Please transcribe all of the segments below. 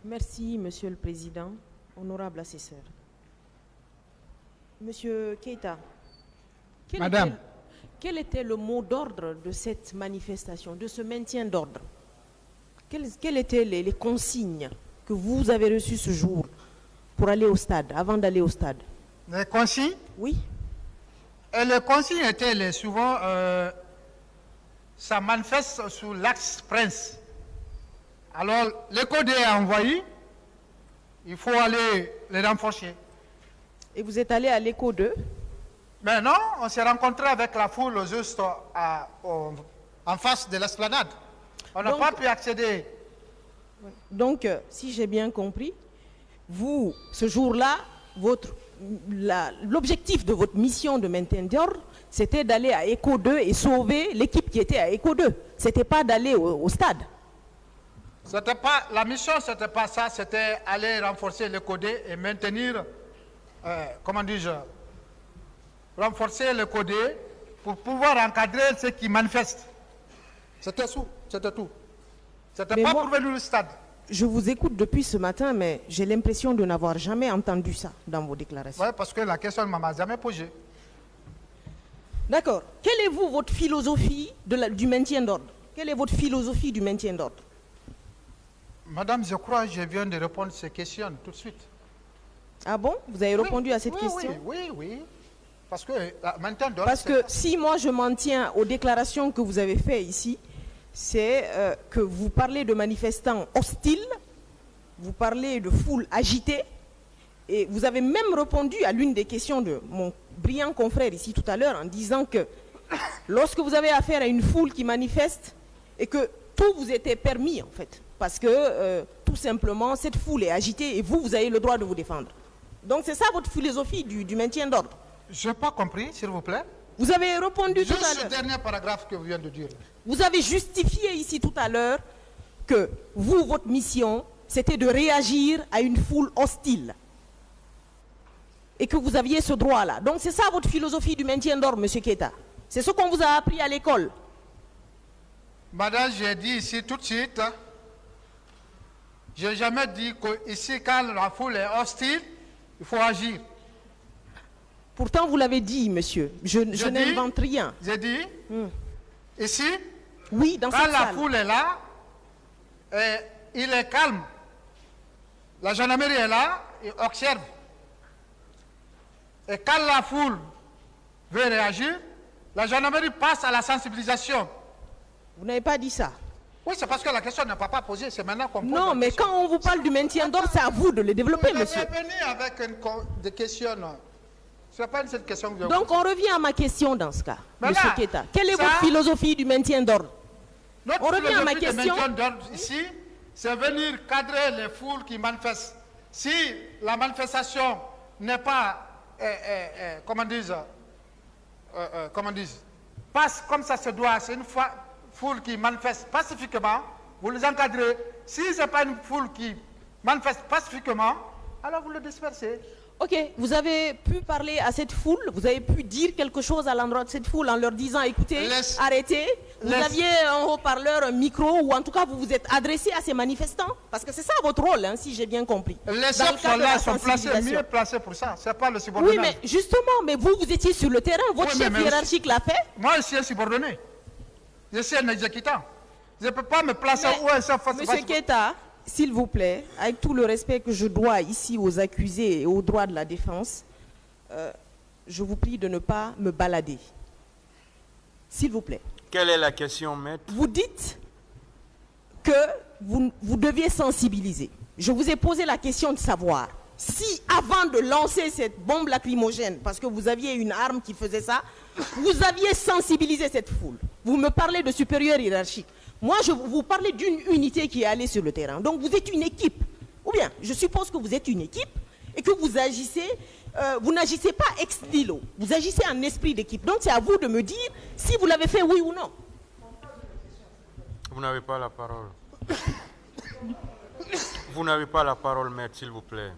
Merci, Monsieur le Président, honorable assesseur. Monsieur Keita, Madame. Quel était le mot d'ordre de cette manifestation, de ce maintien d'ordre? Quelles étaient les consignes que vous avez reçues ce jour pour aller au stade, avant d'aller au stade? Les consignes? Oui. Et les consignes étaient souvent, ça manifeste sur l'axe Prince. Alors, l'école a envoyé, il faut aller les renforcer. Et vous êtes allé à l'écho 2? Mais non, on s'est rencontré avec la foule juste en face de l'esplanade. On n'a pas pu accéder. Donc, si j'ai bien compris, vous, ce jour-là, l'objectif de votre mission de maintien d'ordre, c'était d'aller à Écho 2 et sauver l'équipe qui était à Écho 2. Ce n'était pas d'aller au stade. La mission, ce n'était pas ça, c'était aller renforcer l'Écho 2 et maintenir, comment dis-je, renforcer l'Écho 2 pour pouvoir encadrer ceux qui manifestent. C'était tout. C'était pas pour venir au stade. Je vous écoute depuis ce matin, mais j'ai l'impression de n'avoir jamais entendu ça dans vos déclarations. Oui, parce que la question ne m'a jamais posée. D'accord. Quelle est votre philosophie du maintien d'ordre? Quelle est votre philosophie du maintien d'ordre? Madame, je crois que je viens de répondre à ces questions tout de suite. Ah bon? Vous avez répondu à cette question? Oui. Parce que maintien d'ordre... Parce que si moi je m'en tiens aux déclarations que vous avez faites ici, c'est que vous parlez de manifestants hostiles, vous parlez de foule agitée, et vous avez même répondu à l'une des questions de mon brillant confrère ici tout à l'heure en disant que lorsque vous avez affaire à une foule qui manifeste et que tout vous était permis en fait, parce que tout simplement cette foule est agitée et vous avez le droit de vous défendre. Donc c'est ça votre philosophie du maintien d'ordre? Je n'ai pas compris, s'il vous plaît. Vous avez répondu tout à l'heure. Juste ce dernier paragraphe que vous venez de dire. Vous avez justifié ici tout à l'heure que vous, votre mission, c'était de réagir à une foule hostile. Et que vous aviez ce droit-là. Donc c'est ça votre philosophie du maintien d'ordre, M. Keita. C'est ce qu'on vous a appris à l'école. Madame, j'ai dit ici tout de suite, je n'ai jamais dit qu'ici, quand la foule est hostile, il faut agir. Pourtant, vous l'avez dit, monsieur. Je n'invente rien. J'ai dit, ici, oui, dans quand cette la salle. foule est là, il est calme. La gendarmerie est là, il observe. Et quand la foule veut réagir, la gendarmerie passe à la sensibilisation. Vous n'avez pas dit ça? Oui, c'est parce que la question n'est pas posée, c'est maintenant qu'on pose. Non, mais quand on vous parle du maintien d'ordre, c'est à vous de le développer, monsieur. Vous êtes venu avec des questions. Ce n'est pas cette question que je Donc on revient à ma question dans ce cas, mais monsieur là, Keita. Quelle est votre philosophie du maintien d'ordre? Notre On revient à ma question. Le maintien d'ordre ici, c'est venir cadrer les foules qui manifestent. Si la manifestation n'est pas, comment dire, passe comme ça se doit, c'est une foule qui manifeste pacifiquement, vous les encadrez. Si ce n'est pas une foule qui manifeste pacifiquement, alors vous le dispersez. Ok, vous avez pu parler à cette foule, vous avez pu dire quelque chose à l'endroit de cette foule en leur disant, écoutez, arrêtez. Vous aviez un haut-parleur, un micro, ou en tout cas vous vous êtes adressé à ces manifestants. Parce que c'est ça votre rôle, hein, si j'ai bien compris. Les chefs sont là, sont mieux placés pour ça. C'est pas le subordonné. Oui, mais justement, mais vous étiez sur le terrain, votre chef hiérarchique l'a fait. Moi, je suis un subordonné. Je suis un exécutant. Je ne peux pas me placer où un chef face. Monsieur Keita, s'il vous plaît, avec tout le respect que je dois ici aux accusés et aux droits de la défense, je vous prie de ne pas me balader. S'il vous plaît. Quelle est la question, maître? Vous dites que vous deviez sensibiliser. Je vous ai posé la question de savoir si avant de lancer cette bombe lacrymogène, parce que vous aviez une arme qui faisait ça, vous aviez sensibilisé cette foule. Vous me parlez de supérieur hiérarchique. Moi, je vous parle d'une unité qui est allée sur le terrain. Donc, vous êtes une équipe. Ou bien, je suppose que vous êtes une équipe et que vous agissez, vous n'agissez pas ex nihilo. Vous agissez en esprit d'équipe. Donc, c'est à vous de me dire si vous l'avez fait, oui ou non. Vous n'avez pas la parole. Vous n'avez pas la parole, maître, s'il vous plaît.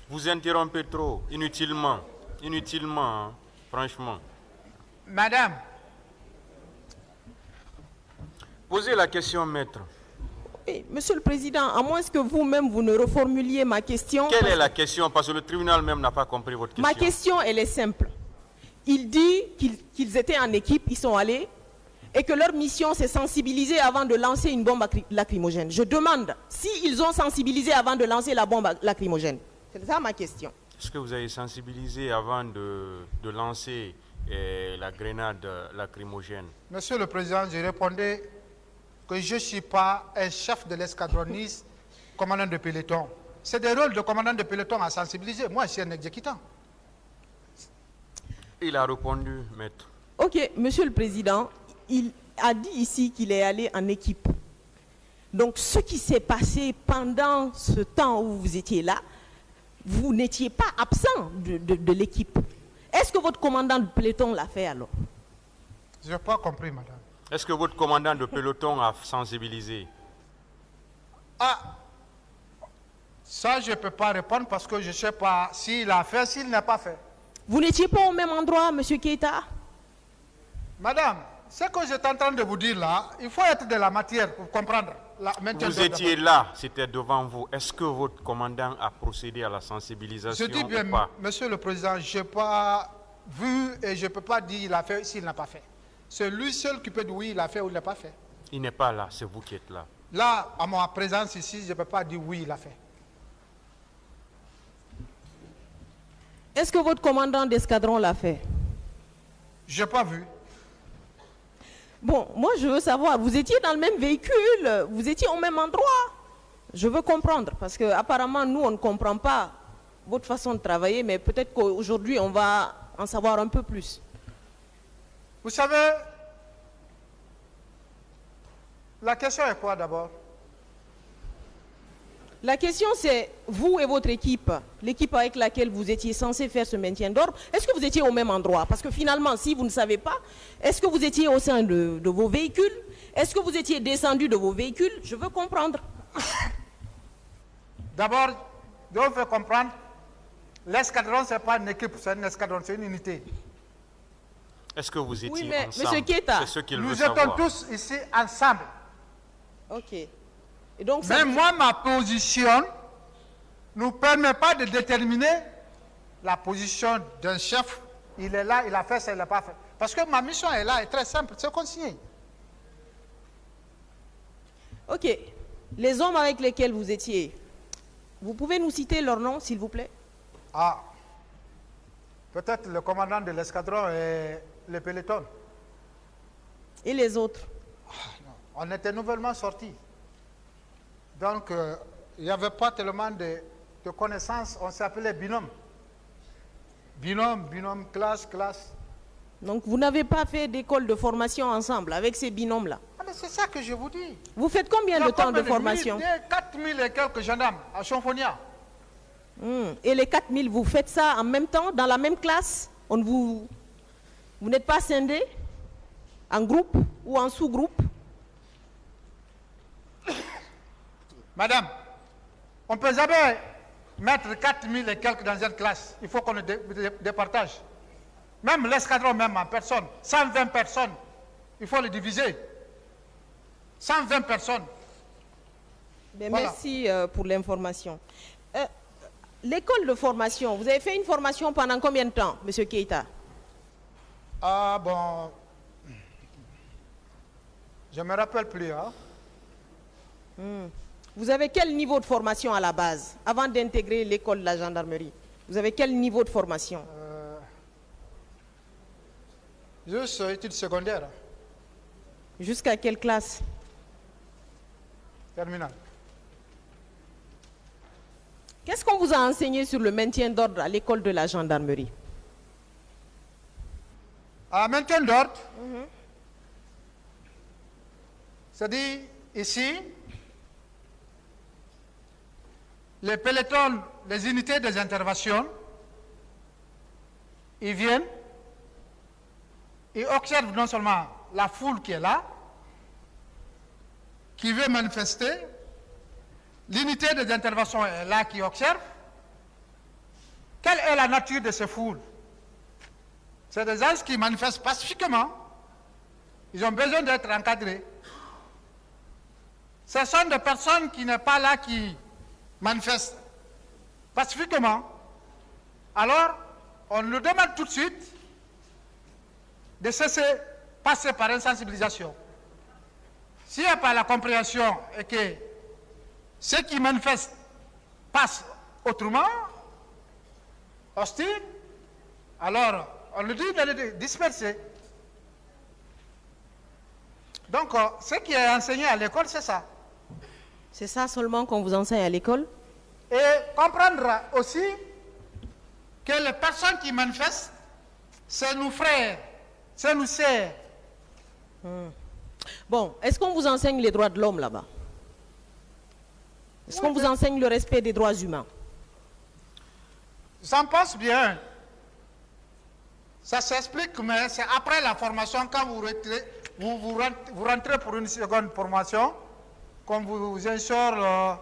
Vous interrompez trop, inutilement. Inutilement, hein, franchement. Madame. Posez la question, maître. Oui, Monsieur le Président, à moins que vous-même vous ne reformuliez ma question. Quelle est la question? Parce que le tribunal même n'a pas compris votre question. Ma question, elle est simple. Il dit qu'ils étaient en équipe, ils sont allés, et que leur mission, c'est sensibiliser avant de lancer une bombe lacrymogène. Je demande s'ils ont sensibilisé avant de lancer la bombe lacrymogène. C'est ça ma question. Est-ce que vous avez sensibilisé avant de lancer la grenade lacrymogène? Monsieur le Président, je répondais que je ne suis pas un chef de l'escadroniste, commandant de peloton. C'est des rôles de commandant de peloton à sensibiliser. Moi, je suis un exécutant. Il a répondu, maître. Ok, Monsieur le Président, il a dit ici qu'il est allé en équipe. Donc, ce qui s'est passé pendant ce temps où vous étiez là, vous n'étiez pas absent de l'équipe. Est-ce que votre commandant de peloton l'a fait alors? Je n'ai pas compris, madame. Est-ce que votre commandant de peloton a sensibilisé? Ah, ça je ne peux pas répondre parce que je ne sais pas s'il a fait, s'il n'a pas fait. Vous n'étiez pas au même endroit, Monsieur Keïta? Madame, ce que j'étais en train de vous dire là, il faut être de la matière pour comprendre. Vous étiez là, c'était devant vous. Est-ce que votre commandant a procédé à la sensibilisation Je dis bien, ou pas? Monsieur le Président, je n'ai pas vu et je ne peux pas dire il a fait s'il n'a pas fait. C'est lui seul qui peut dire oui, il a fait ou il n'a pas fait. Il n'est pas là, c'est vous qui êtes là. Là, à ma présence ici, je ne peux pas dire oui, il a fait. Est-ce que votre commandant d'escadron l'a fait? Je n'ai pas vu. Bon, moi je veux savoir, vous étiez dans le même véhicule, vous étiez au même endroit. Je veux comprendre, parce qu'apparemment nous on ne comprend pas votre façon de travailler, mais peut-être qu'aujourd'hui on va en savoir un peu plus. Vous savez, la question est quoi d'abord? La question c'est, vous et votre équipe, l'équipe avec laquelle vous étiez censé faire ce maintien d'ordre, est-ce que vous étiez au même endroit? Parce que finalement, si vous ne savez pas, est-ce que vous étiez au sein de vos véhicules? Est-ce que vous étiez descendu de vos véhicules? Je veux comprendre. D'abord, je vous fais comprendre, l'escadron, ce n'est pas une équipe, c'est un escadron, c'est une unité. Est-ce que vous étiez Oui, mais ensemble? Monsieur Keïta, c'est ce qu'il veut Nous savoir. étions tous ici ensemble. Ok. Et donc, Mais moi, ma position ne permet pas de déterminer la position d'un chef. Il est là, il a fait ça, il n'a pas fait. Parce que ma mission est là, est très simple, c'est consigné. Ok. Les hommes avec lesquels vous étiez, vous pouvez nous citer leur nom, s'il vous plaît? Ah, peut-être le commandant de l'escadron et le peloton. Et les autres? On était nouvellement sortis. Donc, il n'y avait pas tellement de connaissances. On s'appelait binôme. Binôme, classe. Donc, vous n'avez pas fait d'école de formation ensemble avec ces binômes-là? Ah, mais c'est ça que je vous dis. Vous faites combien de temps de formation? 4000 et quelques gendarmes à Chonfonia. Et les 4000, vous faites ça en même temps, dans la même classe? Vous n'êtes pas scindés en groupe ou en sous-groupe? Madame, on ne peut jamais mettre 4000 et quelques dans une classe. Il faut qu'on le départage. Même l'escadron, même en personne, 120 personnes, il faut le diviser. 120 personnes. Bien, Voilà. merci pour l'information. L'école de formation, vous avez fait une formation pendant combien de temps, M. Keïta? Ah bon, je ne me rappelle plus. Hein? Vous avez quel niveau de formation à la base, avant d'intégrer l'école de la gendarmerie? Vous avez quel niveau de formation? Juste études secondaires. Jusqu'à quelle classe? Terminale. Qu'est-ce qu'on vous a enseigné sur le maintien d'ordre à l'école de la gendarmerie? À maintien d'ordre, c'est-à-dire ici, les pelotons, les unités des interventions, ils viennent, ils observent non seulement la foule qui est là, qui veut manifester, l'unité des interventions est là qui observe. Quelle est la nature de ces foules? C'est des gens qui manifestent pacifiquement. Ils ont besoin d'être encadrés. Ce sont des personnes qui n'est pas là, qui manifestent pacifiquement. Alors, on nous demande tout de suite de passer par une sensibilisation. S'il n'y a pas la compréhension et que ceux qui manifestent passent autrement, hostile, alors on nous dit de les disperser. Donc, ce qui est enseigné à l'école, c'est ça. C'est ça seulement qu'on vous enseigne à l'école? Et comprendre aussi que les personnes qui manifestent, c'est nos frères, c'est nos sœurs. Bon, est-ce qu'on vous enseigne les droits de l'homme là-bas? Est-ce qu'on vous enseigne le respect des droits humains? J'en pense bien. Ça s'explique, mais c'est après la formation, quand vous rentrez pour une seconde formation, qu'on vous insure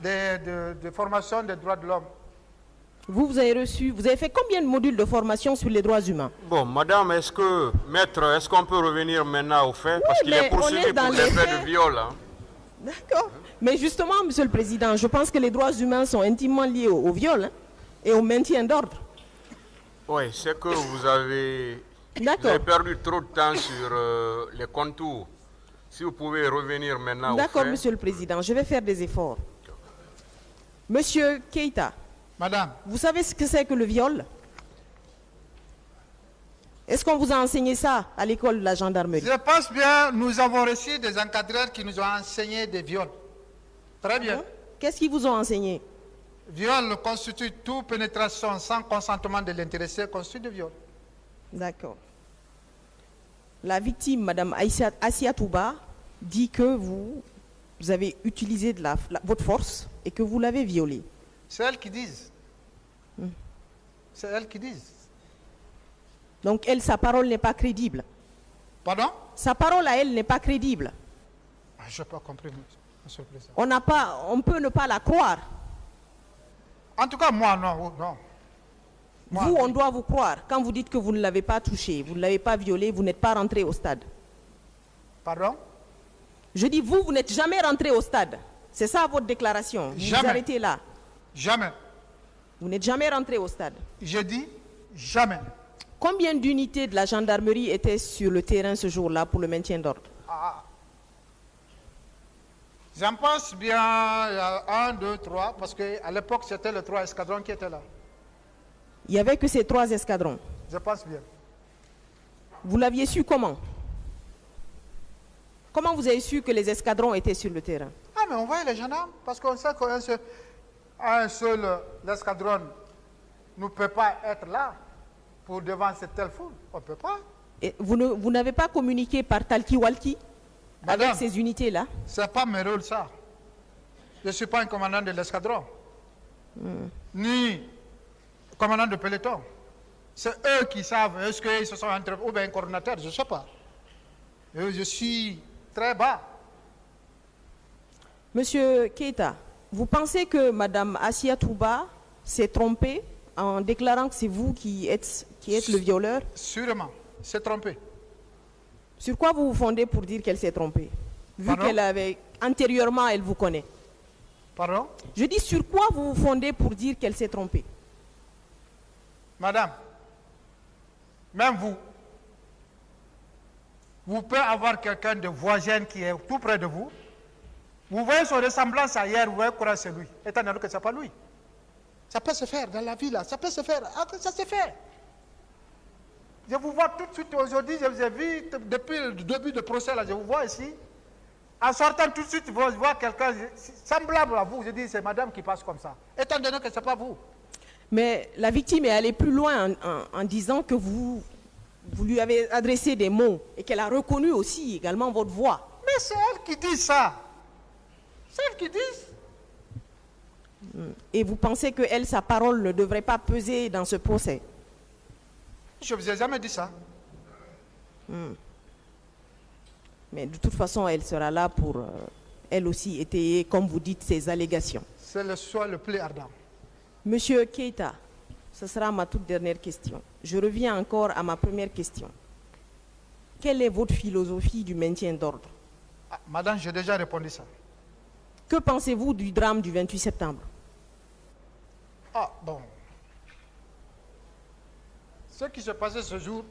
de formation des droits de l'homme. Vous avez fait combien de modules de formation sur les droits humains? Bon, madame, maître, est-ce qu'on peut revenir maintenant aux faits? Parce qu'il est poursuivi pour des faits de viol. Hein. D'accord. Mais justement, Monsieur le Président, je pense que les droits humains sont intimement liés au viol, hein, et au maintien d'ordre. Oui, c'est que vous avez perdu trop de temps sur les contours. Si vous pouvez revenir maintenant aux faits. D'accord, Monsieur le Président, je vais faire des efforts. Monsieur Keïta. Madame. Vous savez ce que c'est que le viol? Est-ce qu'on vous a enseigné ça à l'école de la gendarmerie? Je pense bien, nous avons reçu des encadreurs qui nous ont enseigné des viols. Très bien. Qu'est-ce qu'ils vous ont enseigné? Viol constitue toute pénétration sans consentement de l'intéressé, constitue de viol. D'accord. La victime, Madame Assia Touba, dit que vous avez utilisé votre force et que vous l'avez violée. C'est elles qui disent. C'est elles qui disent. Donc elle, sa parole n'est pas crédible. Pardon? Sa parole à elle n'est pas crédible. Je n'ai pas compris, Monsieur le Président. On peut ne pas la croire. En tout cas, moi, non. Moi, vous, on doit vous croire. Quand vous dites que vous ne l'avez pas touché, vous ne l'avez pas violé, vous n'êtes pas rentré au stade. Pardon? Je dis, vous n'êtes jamais rentré au stade. C'est ça votre déclaration. Vous arrêtez là. Jamais. Vous n'êtes jamais rentré au stade. Je dis jamais. Combien d'unités de la gendarmerie étaient sur le terrain ce jour-là pour le maintien d'ordre? J'en pense bien, il y a 1, 2, 3, parce qu'à l'époque, c'était les 3 escadrons qui étaient là. Il n'y avait que ces 3 escadrons? Je pense bien. Vous l'aviez su comment? Comment vous avez su que les escadrons étaient sur le terrain? Ah, mais on voyait les gendarmes, parce qu'on sait qu'un seul escadron ne peut pas être là pour devant cette telle foule. On ne peut pas. Et vous n'avez pas communiqué par talkie-walkie avec ces unités-là? Ce n'est pas mes rôles, ça. Je ne suis pas un commandant de l'escadron, ni commandant de peloton. C'est eux qui savent, est-ce qu'ils se sont entre ou bien un coordinateur, je ne sais pas. Je suis très bas. Monsieur Keïta, vous pensez que Madame Assia Touba s'est trompée en déclarant que c'est vous qui êtes le violeur? Sûrement, s'est trompée. Sur quoi vous vous fondez pour dire qu'elle s'est trompée? Vu antérieurement, elle vous connaît. Pardon? Je dis, sur quoi vous vous fondez pour dire qu'elle s'est trompée? Madame, même vous pouvez avoir quelqu'un de voisin qui est tout près de vous. Vous voyez son ressemblance à hier, vous voyez que c'est lui, étant donné que ce n'est pas lui. Ça peut se faire dans la vie là, ça peut se faire, ça se fait. Je vous vois tout de suite aujourd'hui, je vous ai vu depuis le début du procès là, je vous vois ici. En sortant tout de suite, je vois quelqu'un semblable à vous, je dis c'est madame qui passe comme ça, étant donné que ce n'est pas vous. Mais la victime est allée plus loin en disant que vous lui avez adressé des mots et qu'elle a reconnu aussi également votre voix. Mais c'est elle qui dit ça. C'est elle qui dit. Et vous pensez que elle, sa parole ne devrait pas peser dans ce procès? Je ne vous ai jamais dit ça. Mais de toute façon, elle sera là pour, elle aussi, étayer, comme vous dites, ses allégations. C'est le choix le plus ardent. Monsieur Keïta, ce sera ma toute dernière question. Je reviens encore à ma première question. Quelle est votre philosophie du maintien d'ordre? Madame, j'ai déjà répondu ça. Que pensez-vous du drame du 28 septembre? Ah, bon. Ce qui s'est passé ce jour,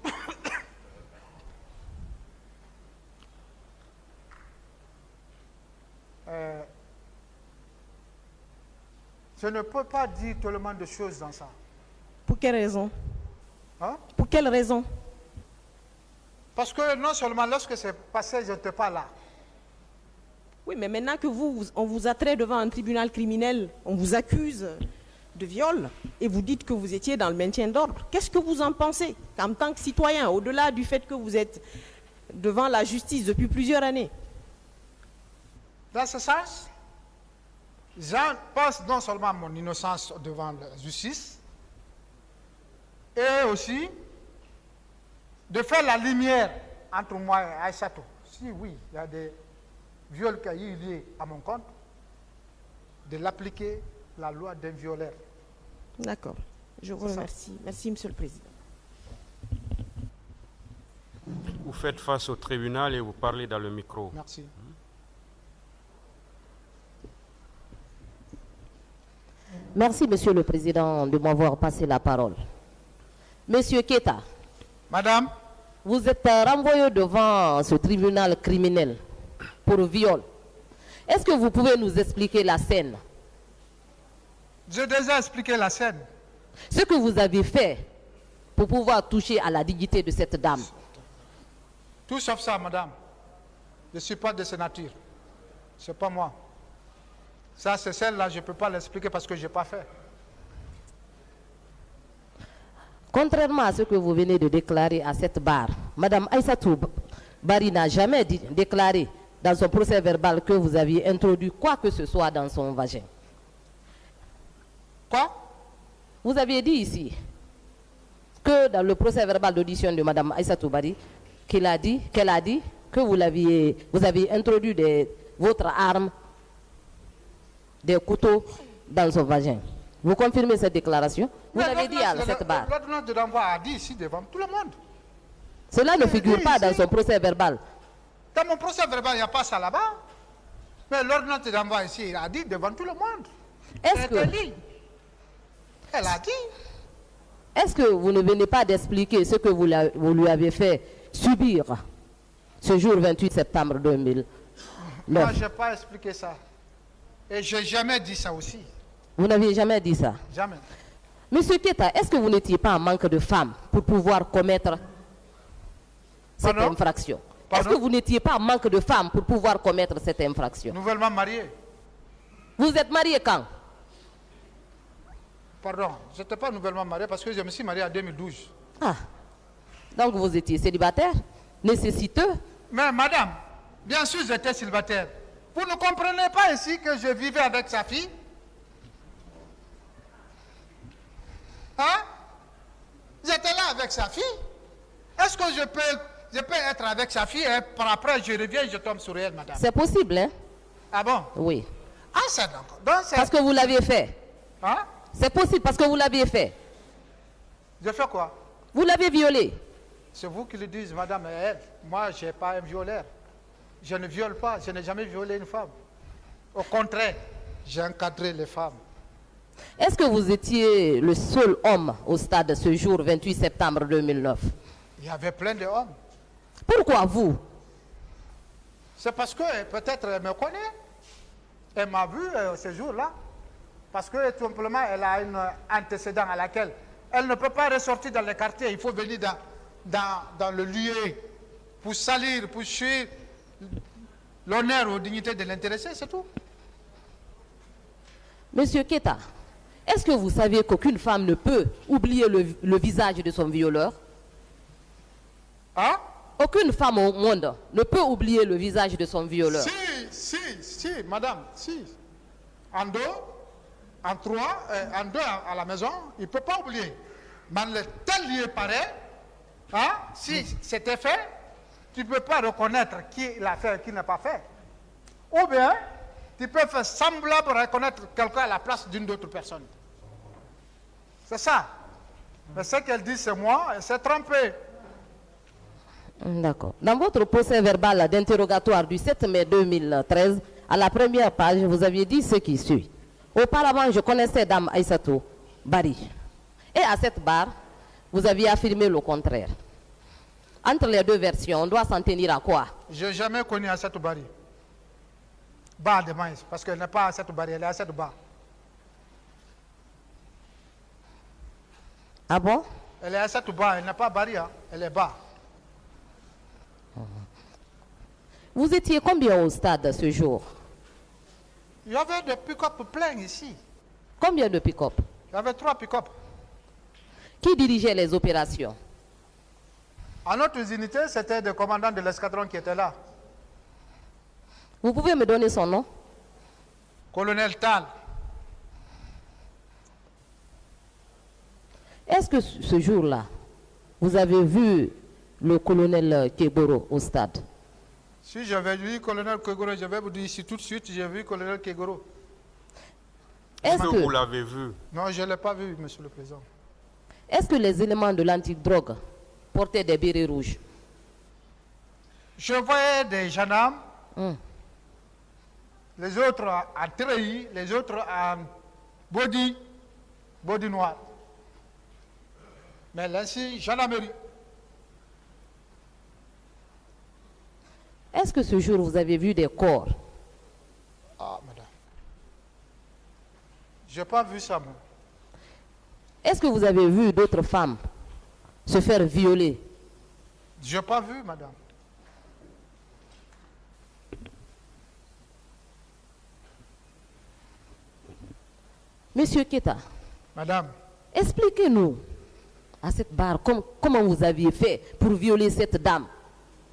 je ne peux pas dire tellement de choses dans ça. Pour quelle raison? Hein? Pour quelle raison? Parce que non seulement lorsque c'est passé, je n'étais pas là. Oui, mais maintenant que on vous a trait devant un tribunal criminel, on vous accuse de viol et vous dites que vous étiez dans le maintien d'ordre. Qu'est-ce que vous en pensez en tant que citoyen, au-delà du fait que vous êtes devant la justice depuis plusieurs années? Dans ce sens, j'en pense non seulement à mon innocence devant la justice, et aussi de faire la lumière entre moi et Aïssatou. Si oui, il y a des viols qui ont eu lieu à mon compte, de l'appliquer la loi d'un violeur. D'accord. Je vous remercie. Merci, Monsieur le Président. Vous faites face au tribunal et vous parlez dans le micro. Merci. Merci, Monsieur le Président, de m'avoir passé la parole. Monsieur Keita. Madame. Vous êtes renvoyé devant ce tribunal criminel pour viol. Est-ce que vous pouvez nous expliquer la scène? J'ai déjà expliqué la scène. Ce que vous avez fait pour pouvoir toucher à la dignité de cette dame. Tout sauf ça, madame. Je ne suis pas de cette nature. Ce n'est pas moi. Ça, c'est celle-là, je ne peux pas l'expliquer parce que je n'ai pas fait. Contrairement à ce que vous venez de déclarer à cette barre, Madame Aïssatou Bari n'a jamais déclaré dans son procès verbal que vous aviez introduit quoi que ce soit dans son vagin. Quoi? Vous aviez dit ici que dans le procès verbal d'audition de Madame Aïssatou Bari, qu'elle a dit que vous aviez introduit votre arme, des couteaux dans son vagin. Vous confirmez cette déclaration? Vous l'avez dit à cette barre. L'ordonnance de renvoi a dit ici devant tout le monde. Cela ne figure pas dans son procès verbal. Dans mon procès verbal, il n'y a pas ça là-bas. Mais l'ordonnance de renvoi ici, il a dit devant tout le monde. Est-ce que... Elle a dit. Est-ce que vous ne venez pas d'expliquer ce que vous lui avez fait subir ce jour 28 septembre 2009? Moi, je n'ai pas expliqué ça. Et je n'ai jamais dit ça aussi. Vous n'aviez jamais dit ça? Jamais. Monsieur Keita, est-ce que vous n'étiez pas en manque de femmes pour pouvoir commettre cette infraction? Est-ce que vous n'étiez pas en manque de femmes pour pouvoir commettre cette infraction? Nouvellement marié. Vous êtes marié quand? Pardon, je n'étais pas nouvellement marié parce que je me suis marié en 2012. Ah, donc vous étiez célibataire, nécessiteux? Mais madame, bien sûr j'étais célibataire. Vous ne comprenez pas ici que je vivais avec sa fille? Hein? J'étais là avec sa fille. Est-ce que je peux être avec sa fille et par après je reviens et je tombe sur elle, madame? C'est possible, hein? Ah bon? Oui. Ah, c'est donc parce que vous l'aviez fait. Hein? C'est possible parce que vous l'aviez fait. Je fais quoi? Vous l'avez violé. C'est vous qui le dites, madame et elle. Moi, je n'ai pas un violeur. Je ne viole pas, je n'ai jamais violé une femme. Au contraire, j'ai encadré les femmes. Est-ce que vous étiez le seul homme au stade ce jour 28 septembre 2009? Il y avait plein d'hommes. Pourquoi vous? C'est parce que peut-être elle me connaît. Elle m'a vu ce jour-là. Parce que tout simplement, elle a un antécédent à laquelle elle ne peut pas ressortir dans les quartiers. Il faut venir dans le lieu pour salir, pour tuer l'honneur ou la dignité de l'intéressé, c'est tout. Monsieur Keita, est-ce que vous savez qu'aucune femme ne peut oublier le visage de son violeur? Hein? Aucune femme au monde ne peut oublier le visage de son violeur. Si, madame, si. En deux, en trois, en deux à la maison, il ne peut pas oublier. Mais le tel lieu pareil, hein, si c'était fait, tu ne peux pas reconnaître qui l'a fait et qui n'a pas fait. Ou bien, tu peux faire semblant pour reconnaître quelqu'un à la place d'une autre personne. C'est ça. Mais ce qu'elle dit, c'est moi, elle s'est trompée. D'accord. Dans votre procès verbal d'interrogatoire du 7 mai 2013, à la première page, vous aviez dit ce qui suit. Auparavant, je connaissais Dame Aïssatou Bari. Et à cette barre, vous aviez affirmé le contraire. Entre les deux versions, on doit s'en tenir à quoi? Je n'ai jamais connu Aïssatou Bari. Bar de maïs, parce qu'elle n'est pas Aïssatou Bari, elle est Aïssatou Ba. Ah bon? Elle est Aïssatou Ba, elle n'est pas Bari, hein, elle est Ba. Vous étiez combien au stade ce jour? Il y avait des pick-up pleins ici. Combien de pick-up? Il y avait 3 pick-up. Qui dirigeait les opérations? À notre unité, c'était le commandant de l'escadron qui était là. Vous pouvez me donner son nom? Colonel Tal. Est-ce que ce jour-là, vous avez vu le colonel Keboro au stade? Si j'avais vu le colonel Kegoro, je vais vous dire ici tout de suite, j'ai vu le colonel Kegoro. Est-ce que vous l'avez vu? Non, je ne l'ai pas vu, monsieur le président. Est-ce que les éléments de l'antidrogue portaient des bérets rouges? Je voyais des gendarmes, les autres en treillis, les autres en body noir. Mais là, c'est gendarmerie. Est-ce que ce jour, vous avez vu des corps? Ah, madame. Je n'ai pas vu ça, moi. Est-ce que vous avez vu d'autres femmes se faire violer? Je n'ai pas vu, madame. Monsieur Keta, Madame, expliquez-nous à cette barre comment vous aviez fait pour violer cette dame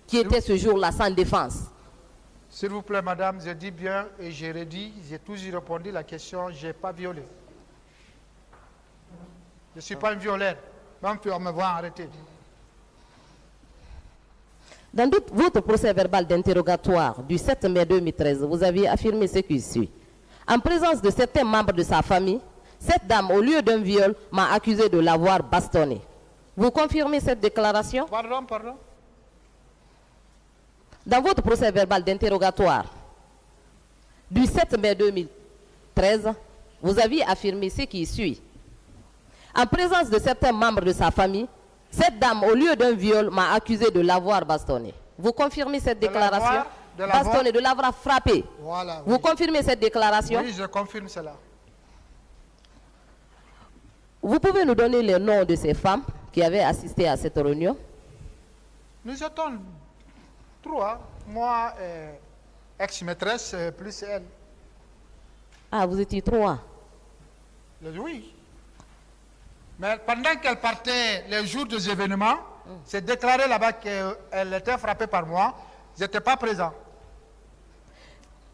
qui était ce jour-là sans défense. s'il vous plaît, madame, je dis bien et j'ai redit, j'ai toujours répondu à la question, je n'ai pas violé. Je ne suis pas une violette, même si on me voit arrêter. Dans votre procès verbal d'interrogatoire du 7 mai 2013, vous aviez affirmé ce qui suit. En présence de certains membres de sa famille, cette dame, au lieu d'un viol, m'a accusé de l'avoir bastonné. Vous confirmez cette déclaration? Pardon. Dans votre procès verbal d'interrogatoire du 7 mai 2013, vous aviez affirmé ce qui suit. En présence de certains membres de sa famille, cette dame, au lieu d'un viol, m'a accusé de l'avoir bastonné. Vous confirmez cette déclaration? Bastonné, de l'avoir frappé. Voilà, Vous confirmez cette déclaration? Oui, je confirme cela. Vous pouvez nous donner les noms de ces femmes qui avaient assisté à cette réunion? Nous étions 3, moi, ex-maîtresse, plus elle. Ah, vous étiez 3. Oui. Mais pendant qu'elle partait les jours des événements, c'est déclaré là-bas qu'elle était frappée par moi. Je n'étais pas présent.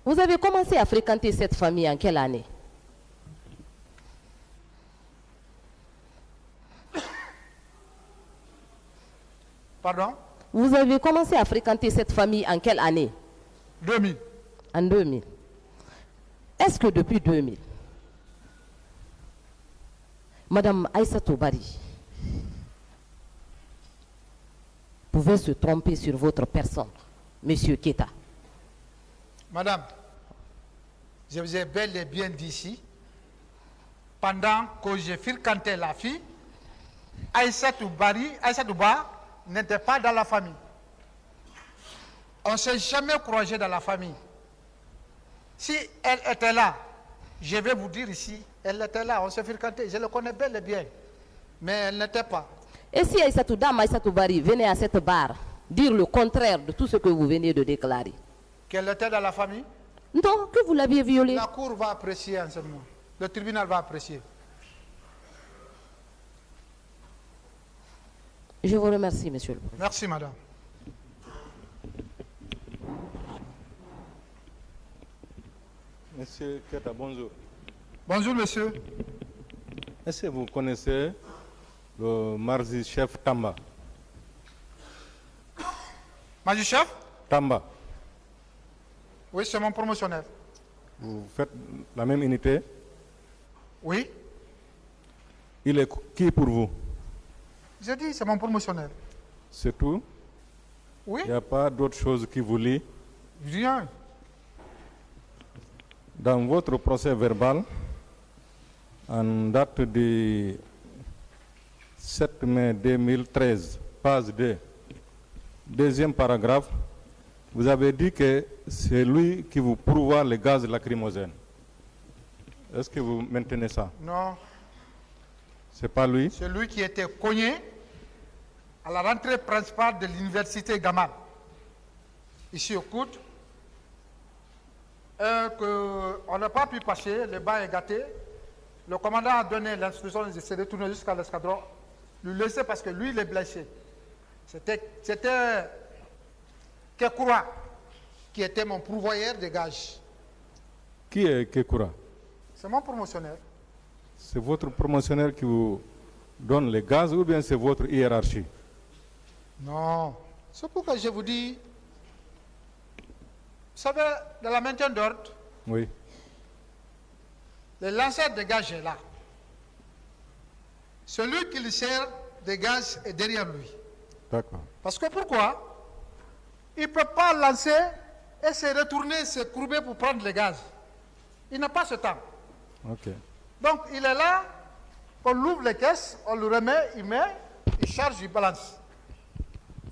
Vous avez commencé à fréquenter cette famille en quelle année? Pardon? Vous avez commencé à fréquenter cette famille en quelle année? 2000. En 2000. Est-ce que depuis 2000, Madame Aïssatou Bari pouvait se tromper sur votre personne, Monsieur Keta? Madame, je vous ai bel et bien dit ici, pendant que j'ai fréquenté la fille, Aïssatou Ba n'était pas dans la famille. On ne s'est jamais croisé dans la famille. Si elle était là, je vais vous dire ici, elle était là, on s'est fréquenté, je le connais bel et bien, mais elle n'était pas. Et si Dame Aïssatou Bari venait à cette barre dire le contraire de tout ce que vous venez de déclarer? Qu'elle était dans la famille? Non, que vous l'aviez violée. La cour va apprécier en ce moment. Le tribunal va apprécier. Je vous remercie, monsieur le président. Merci, madame. Monsieur Keta, bonjour. Bonjour, monsieur. Est-ce que vous connaissez le marzi-chef Tamba? Marzi-chef? Tamba. Oui, c'est mon promotionnaire. Vous faites la même unité? Oui. Il est qui pour vous? Je dis, c'est mon promotionnaire. C'est tout? Oui. Il n'y a pas d'autre chose qui vous lie? Rien. Dans votre procès verbal, en date du 7 mai 2013, page 2, deuxième paragraphe, vous avez dit que c'est lui qui vous pourvoit les gaz lacrymogènes. Est-ce que vous maintenez ça? Non. C'est pas lui? C'est lui qui était cogné à la rentrée principale de l'université Gamal, ici au coude. On n'a pas pu passer, le banc est gâté. Le commandant a donné l'instruction de se retourner jusqu'à l'escadron, lui laisser parce que lui, il est blessé. C'était Kekura qui était mon pourvoyeur de gaz. Qui est Kekura? C'est mon promotionnaire. C'est votre promotionnaire qui vous donne les gaz ou bien c'est votre hiérarchie? Non. C'est pourquoi je vous dis, vous savez, dans la maintien d'ordre, Oui. le lanceur de gaz est là. Celui qui lui sert de gaz est derrière lui. D'accord. Parce que pourquoi? Il ne peut pas lancer et se retourner, se courber pour prendre le gaz. Il n'a pas ce temps. Ok. Donc il est là, on l'ouvre les caisses, on le remet, il met, il charge, il balance.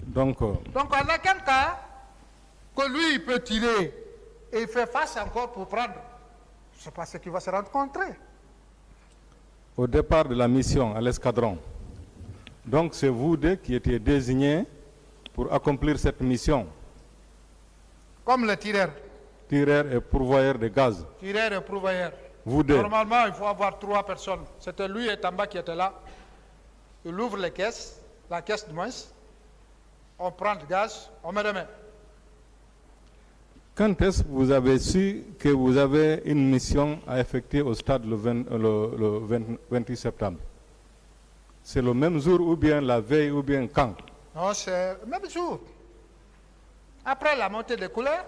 Donc, Donc on n'a qu'un cas que lui, il peut tirer et il fait face encore pour prendre. Je ne sais pas ce qu'il va se rencontrer. au départ de la mission à l'escadron, donc c'est vous deux qui étiez désignés pour accomplir cette mission. Comme le tireur. Tireur et pourvoyeur de gaz. Tireur et pourvoyeur. Vous deux. Normalement, il faut avoir 3 personnes. C'était lui et Tamba qui étaient là. Il ouvre les caisses, la caisse de moins. On prend le gaz, on met les mains. Quand est-ce que vous avez su que vous avez une mission à effectuer au stade le 28 septembre? C'est le même jour ou bien la veille ou bien quand? Non, c'est le même jour. Après la montée des couleurs,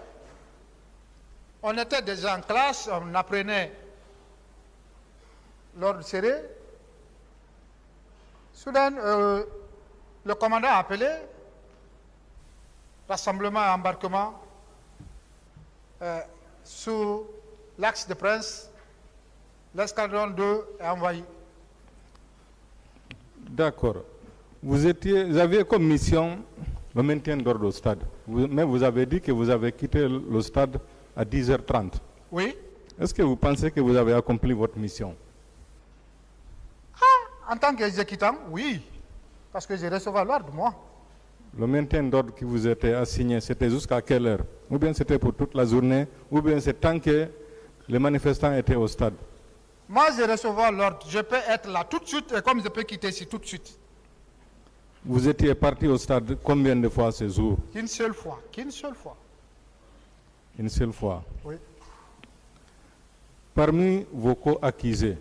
on était déjà en classe, on apprenait l'ordre serré. Soudain, le commandant a appelé, rassemblement et embarquement sous l'axe de Prince, l'escadron 2 est envoyé. D'accord. Vous aviez comme mission le maintien d'ordre au stade. Mais vous avez dit que vous avez quitté le stade à 10h30. Oui. Est-ce que vous pensez que vous avez accompli votre mission? En tant qu'exécutant, oui. Parce que j'ai reçu l'ordre, moi. Le maintien d'ordre qui vous était assigné, c'était jusqu'à quelle heure? Ou bien c'était pour toute la journée? Ou bien c'est tant que les manifestants étaient au stade? Moi, j'ai reçu l'ordre. Je peux être là tout de suite et comme je peux quitter ici tout de suite. Vous étiez parti au stade combien de fois ce jour? Qu'une seule fois. Qu'une seule fois. Une seule fois. Oui. Parmi vos co-accusés,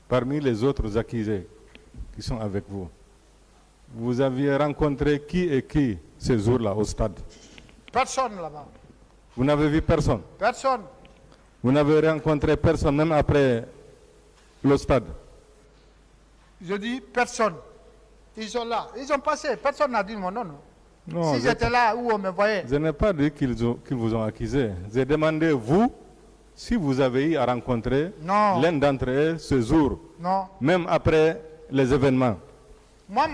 parmi les autres accusés qui sont avec vous, vous aviez rencontré qui et qui ce jour-là au stade? Personne là-bas. Vous n'avez vu personne? Personne. Vous n'avez rencontré personne même après le stade? Je dis personne. Ils sont là. Ils ont passé. Personne n'a dit mon nom. Non, si j'étais là où on me voyait. Je n'ai pas dit qu'ils vous ont accusé. J'ai demandé, vous, si vous avez eu à rencontrer l'un d'entre eux ce jour, non, même après les événements. Moi,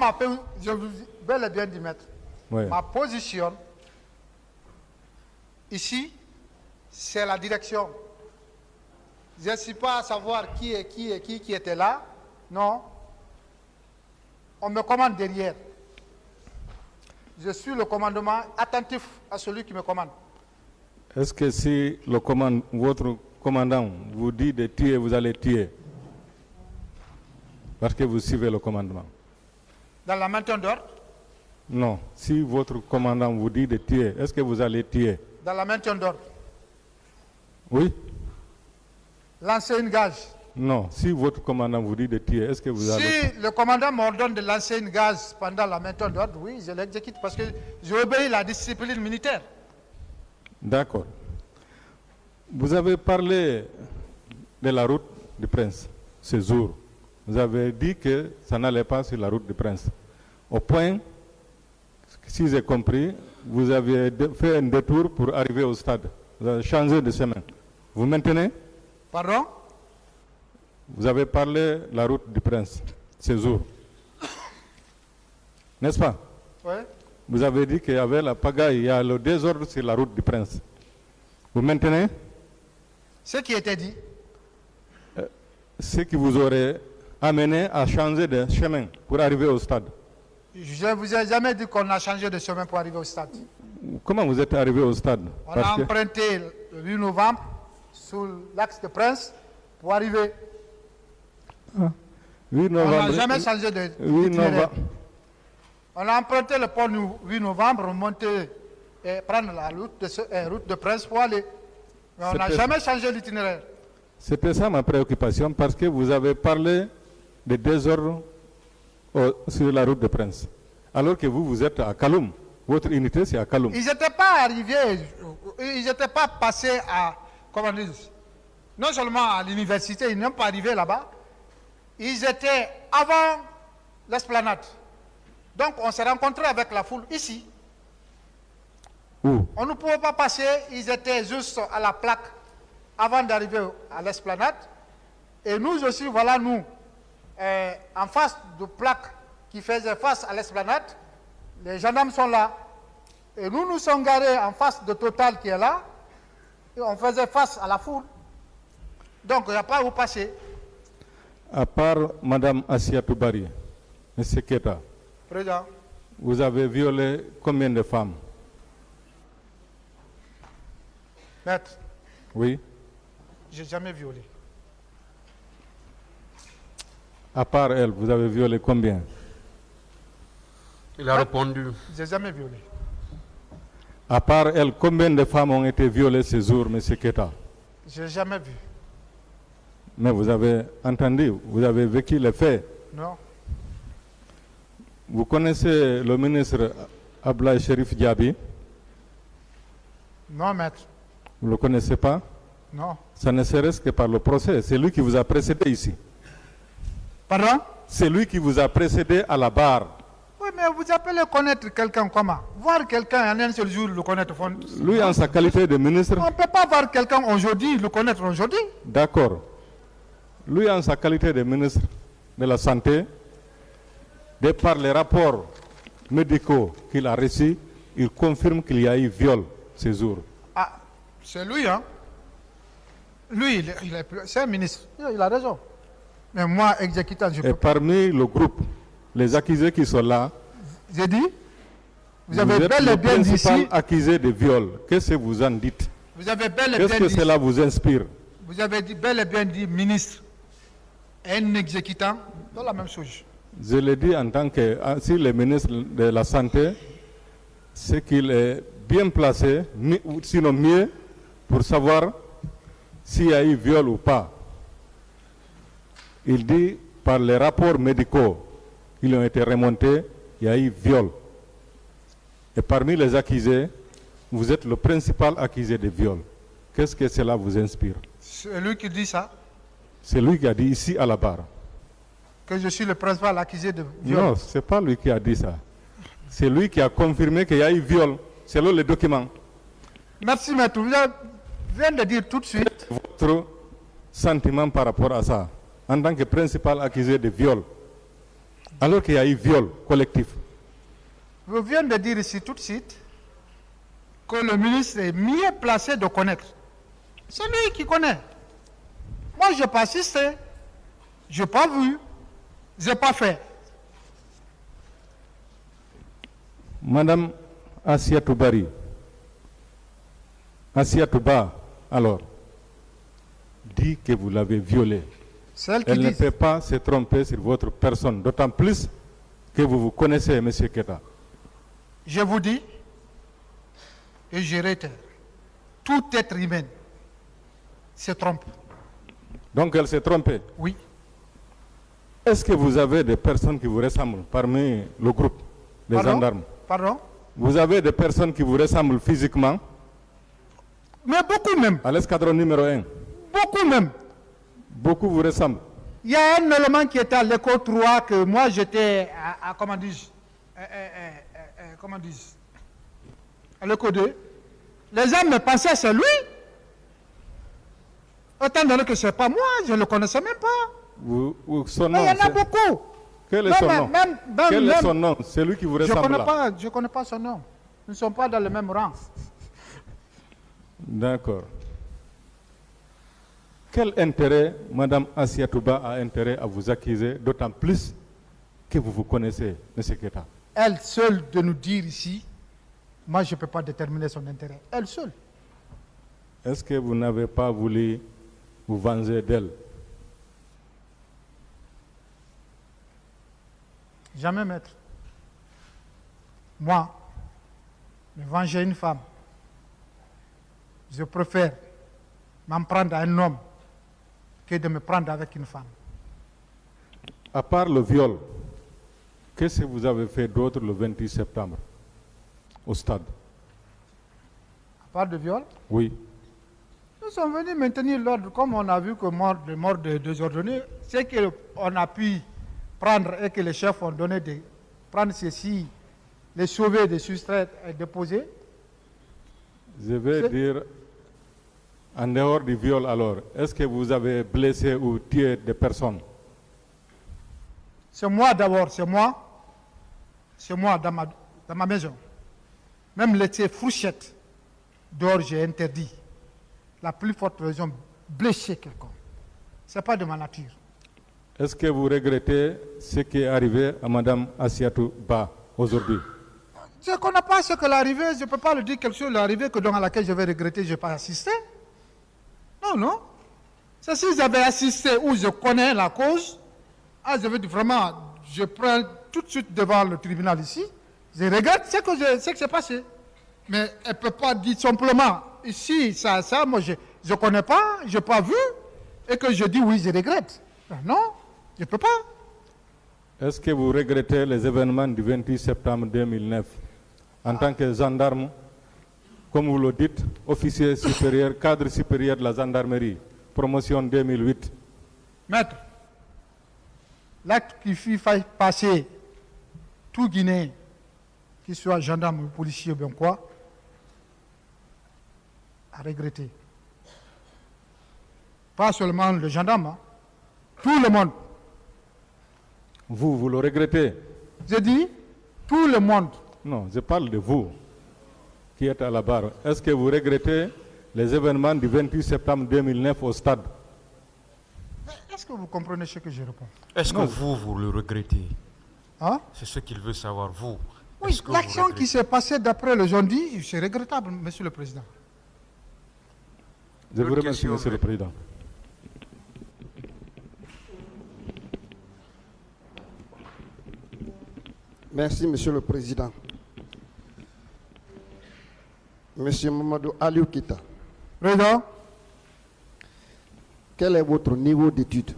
je vous bel et bien d'y mettre. Oui. Ma position, ici, c'est la direction. Je ne suis pas à savoir qui était là. Non. On me commande derrière. Je suis le commandement attentif à celui qui me commande. Est-ce que si votre commandant vous dit de tuer, vous allez tuer? Parce que vous suivez le commandement. Dans la maintien d'ordre? Non. Si votre commandant vous dit de tuer, est-ce que vous allez tuer? Dans la maintien d'ordre? Oui. Lancer une gaz? Non. Si votre commandant vous dit de tuer, est-ce que vous allez... Si le commandant m'ordonne de lancer une gaz pendant la maintien d'ordre, oui, je l'exécute parce que j'obéis la discipline militaire. D'accord. Vous avez parlé de la route du Prince ce jour. Vous avez dit que ça n'allait pas sur la route du Prince. Au point, si j'ai compris, vous aviez fait un détour pour arriver au stade. Vous avez changé de chemin. Vous maintenez? Pardon? Vous avez parlé de la route du Prince, ces jours. N'est-ce pas? Oui. Vous avez dit qu'il y avait la pagaille, il y a le désordre sur la route du Prince. Vous maintenez? Ce qui était dit. Ce qui vous aurait amené à changer de chemin pour arriver au stade. Je ne vous ai jamais dit qu'on a changé de chemin pour arriver au stade. Comment vous êtes arrivé au stade? On a emprunté le 8 novembre sur l'axe de Prince pour arriver. 8 novembre, on n'a jamais changé de 8 novembre. On a emprunté le pont du 8 novembre, monter et prendre la route de Prince pour aller. Mais on n'a jamais changé l'itinéraire. C'était ça ma préoccupation parce que vous avez parlé de désordre sur la route de Prince. Alors que vous êtes à Kaloum. Votre unité, c'est à Kaloum. Ils n'étaient pas arrivés, ils n'étaient pas passés à, comment dire, non seulement à l'université, ils n'ont pas arrivé là-bas. Ils étaient avant l'esplanade. Donc on s'est rencontrés avec la foule ici. Où? On ne pouvait pas passer, ils étaient juste à la plaque avant d'arriver à l'esplanade. Et nous aussi, voilà nous, en face de plaque qui faisait face à l'esplanade, les gendarmes sont là. Et nous nous sommes garés en face de Total qui est là. Et on faisait face à la foule. Donc il n'y a pas où passer. À part Mme Assiatou Bari, M. Keta, Président. vous avez violé combien de femmes? Maître. Oui. Je n'ai jamais violé. À part elle, vous avez violé combien? Il a répondu. Je n'ai jamais violé. À part elle, combien de femmes ont été violées ce jour, M. Keta? Je n'ai jamais vu. Mais vous avez entendu, vous avez vécu les faits. Non. Vous connaissez le ministre Ablaye Cherif Diaby? Non, maître. Vous ne le connaissez pas? Non. Ça ne serait-ce que par le procès. C'est lui qui vous a précédé ici. Pardon? C'est lui qui vous a précédé à la barre. Oui, mais vous appelez connaître quelqu'un comment? Voir quelqu'un en un seul jour, le connaître. Lui, en sa qualité de ministre. On ne peut pas voir quelqu'un aujourd'hui, le connaître aujourd'hui. D'accord. Lui, en sa qualité de ministre de la Santé, de par les rapports médicaux qu'il a reçus, il confirme qu'il y a eu viol ce jour. Ah, c'est lui, hein? Lui, c'est un ministre. Il a raison. Mais moi, exécutant, je peux. Et parmi le groupe, les accusés qui sont là, j'ai dit, vous êtes avez bel et bien dit ici. Accusé de viol. Qu'est-ce que vous en dites? Vous avez bel et bien dit. Qu'est-ce que cela vous inspire? Vous avez dit, bel et bien dit ministre et un exécutant, c'est la même chose. Je le dis en tant que, si le ministre de la Santé, c'est qu'il est bien placé, sinon mieux, pour savoir s'il y a eu viol ou pas. Il dit, par les rapports médicaux qui ont été remontés, il y a eu viol. Et parmi les accusés, vous êtes le principal accusé de viol. Qu'est-ce que cela vous inspire? C'est lui qui dit ça? C'est lui qui a dit ici à la barre. Que je suis le principal accusé de viol? Non, ce n'est pas lui qui a dit ça. C'est lui qui a confirmé qu'il y a eu viol, selon les documents. Merci, maître. Vous venez de dire tout de suite. Votre sentiment par rapport à ça, en tant que principal accusé de viol, alors qu'il y a eu viol collectif. Vous venez de dire ici tout de suite que le ministre est mieux placé de connaître. C'est lui qui connaît. Moi, je n'ai pas assisté, je n'ai pas vu, je n'ai pas fait. Madame Assiatou Bari, Assiatou Ba, alors, dit que vous l'avez violée. Elle ne peut pas se tromper sur votre personne, d'autant plus que vous vous connaissez, M. Keta. Je vous dis, et je réitère, tout être humain se trompe. Donc elle s'est trompée? Oui. Est-ce que vous avez des personnes qui vous ressemblent parmi le groupe des gendarmes? Pardon? Vous avez des personnes qui vous ressemblent physiquement? Mais beaucoup même. À l'escadron numéro 1? Beaucoup même. Beaucoup vous ressemblent? Il y a un élément qui était à l'école 3 que moi j'étais à comment dis-je, à l'école 2. Les gens me pensaient c'est lui. Autant donné que ce n'est pas moi, je ne le connaissais même pas. Son Mais nom, il y en a beaucoup. Quel est son nom? Quel est même- son nom? C'est lui qui vous ressemble là. Je ne connais pas son nom. Nous ne sommes pas dans le même rang. D'accord. Quel intérêt Mme Assiatouba a intérêt à vous accuser, d'autant plus que vous vous connaissez, M. Keita? Elle seule de nous dire ici, moi je ne peux pas déterminer son intérêt. Elle seule. Est-ce que vous n'avez pas voulu vous venger d'elle? Jamais, maître. Moi, me venger une femme, je préfère m'en prendre à un homme que de me prendre avec une femme. À part le viol, qu'est-ce que vous avez fait d'autre le 28 septembre au stade? À part de viol, Oui. nous sommes venus maintenir l'ordre. Comme on a vu que les morts de désordonnés, c'est qu'on a pu prendre et que les chefs ont donné de prendre ceci, les sauver, les soustraire et déposer. Je vais dire, en dehors du viol alors, est-ce que vous avez blessé ou tué des personnes? C'est moi d'abord, c'est moi. C'est moi dans ma maison. Même les fourchettes dehors, j'ai interdit. La plus forte raison, blesser quelqu'un. Ce n'est pas de ma nature. Est-ce que vous regrettez ce qui est arrivé à Mme Assiatou Ba aujourd'hui? Je ne connais pas ce qui est arrivé, je ne peux pas le dire quelque chose est arrivé que dans laquelle je vais regretter, je n'ai pas assisté. Non, non. C'est si j'avais assisté ou je connais la cause, je veux dire vraiment, je prends tout de suite devant le tribunal ici, je regrette ce qui s'est passé. Mais elle ne peut pas dire simplement, ici, ça, moi je ne connais pas, je n'ai pas vu, et que je dis oui, je regrette. Non, je ne peux pas. Est-ce que vous regrettez les événements du 28 septembre 2009 en tant que gendarme, comme vous le dites, officier supérieur, cadre supérieur de la gendarmerie, promotion 2008? Maître, l'acte qui fit passer tout Guinéen, qu'il soit gendarme ou policier ou bien quoi, à regretter. Pas seulement le gendarme, hein. Tout le monde. Vous le regrettez? Je dis, tout le monde. Non, je parle de vous qui êtes à la barre. Est-ce que vous regrettez les événements du 28 septembre 2009 au stade? Est-ce que vous comprenez ce que je réponds? Est-ce que vous le regrettez? Hein? C'est ce qu'il veut savoir, vous. Oui, l'action qui s'est passée d'après le gens dit, c'est regrettable, Monsieur le Président. Je vous remercie, Monsieur le Président. Merci, Monsieur le Président. Monsieur Mamadou Aliou Keita. Président, quel est votre niveau d'études?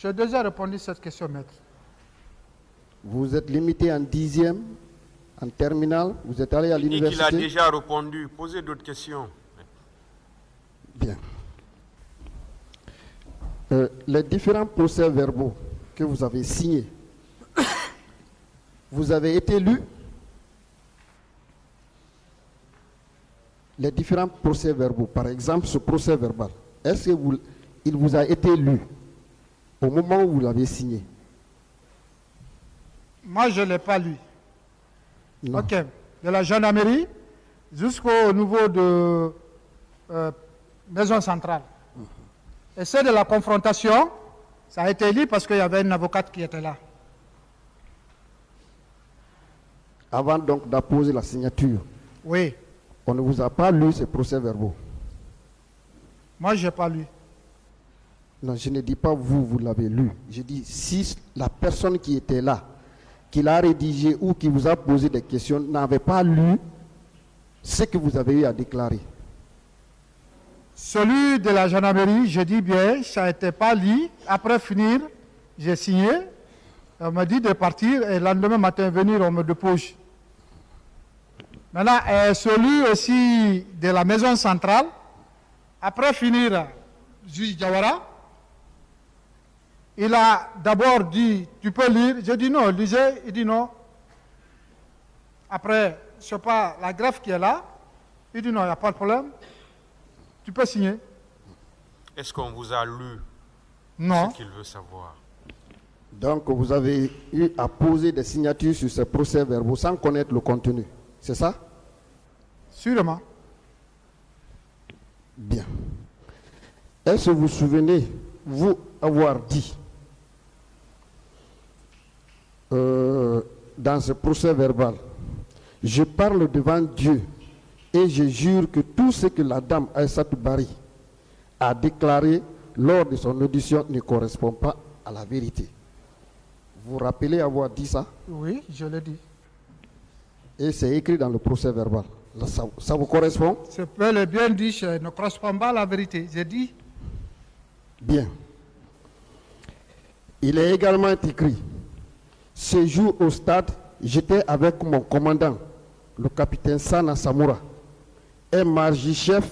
j'ai déjà répondu à cette question, maître. Vous êtes limité en 10e, en terminale, vous êtes allé à l'université? Il a déjà répondu. Posez d'autres questions. Bien. Les différents procès-verbaux que vous avez signés, vous avez été lu? Les différents procès-verbaux, par exemple ce procès-verbal, est-ce qu'il vous a été lu au moment où vous l'avez signé? Moi, je ne l'ai pas lu. Non. Ok. De la gendarmerie jusqu'au niveau de maison centrale. Et c'est de la confrontation, ça a été lu parce qu'il y avait une avocate qui était là. Avant donc d'apposer la signature, Oui. on ne vous a pas lu ces procès-verbaux? Moi, je n'ai pas lu. Non, je ne dis pas vous l'avez lu. Je dis si la personne qui était là, qui l'a rédigé ou qui vous a posé des questions, n'avait pas lu ce que vous avez eu à déclarer. Celui de la gendarmerie, je dis bien, ça n'était pas lu. Après finir, j'ai signé. On m'a dit de partir et le lendemain matin, venir, on me dépose. Maintenant, celui aussi de la maison centrale, après finir, juge Diawara, il a d'abord dit, tu peux lire. J'ai dit non, lisez. Il dit non. Après, je ne sais pas, la greffe qui est là, il dit non, il n'y a pas de problème. Tu peux signer. Est-ce qu'on vous a lu Non. ce qu'il veut savoir? Donc, vous avez eu à poser des signatures sur ces procès-verbaux sans connaître le contenu. C'est ça? Sûrement. Bien. Est-ce que vous vous souvenez, vous, avoir dit dans ce procès-verbal, je parle devant Dieu et je jure que tout ce que la dame Aïssatou Bari a déclaré lors de son audition ne correspond pas à la vérité. Vous vous rappelez avoir dit ça? Oui, je l'ai dit. Et c'est écrit dans le procès-verbal. Ça vous correspond? C'est bel et bien dit, ça ne correspond pas à la vérité. J'ai dit. Bien. Il est également écrit, ce jour au stade, j'étais avec mon commandant, le capitaine Sana Samoura, un margi-chef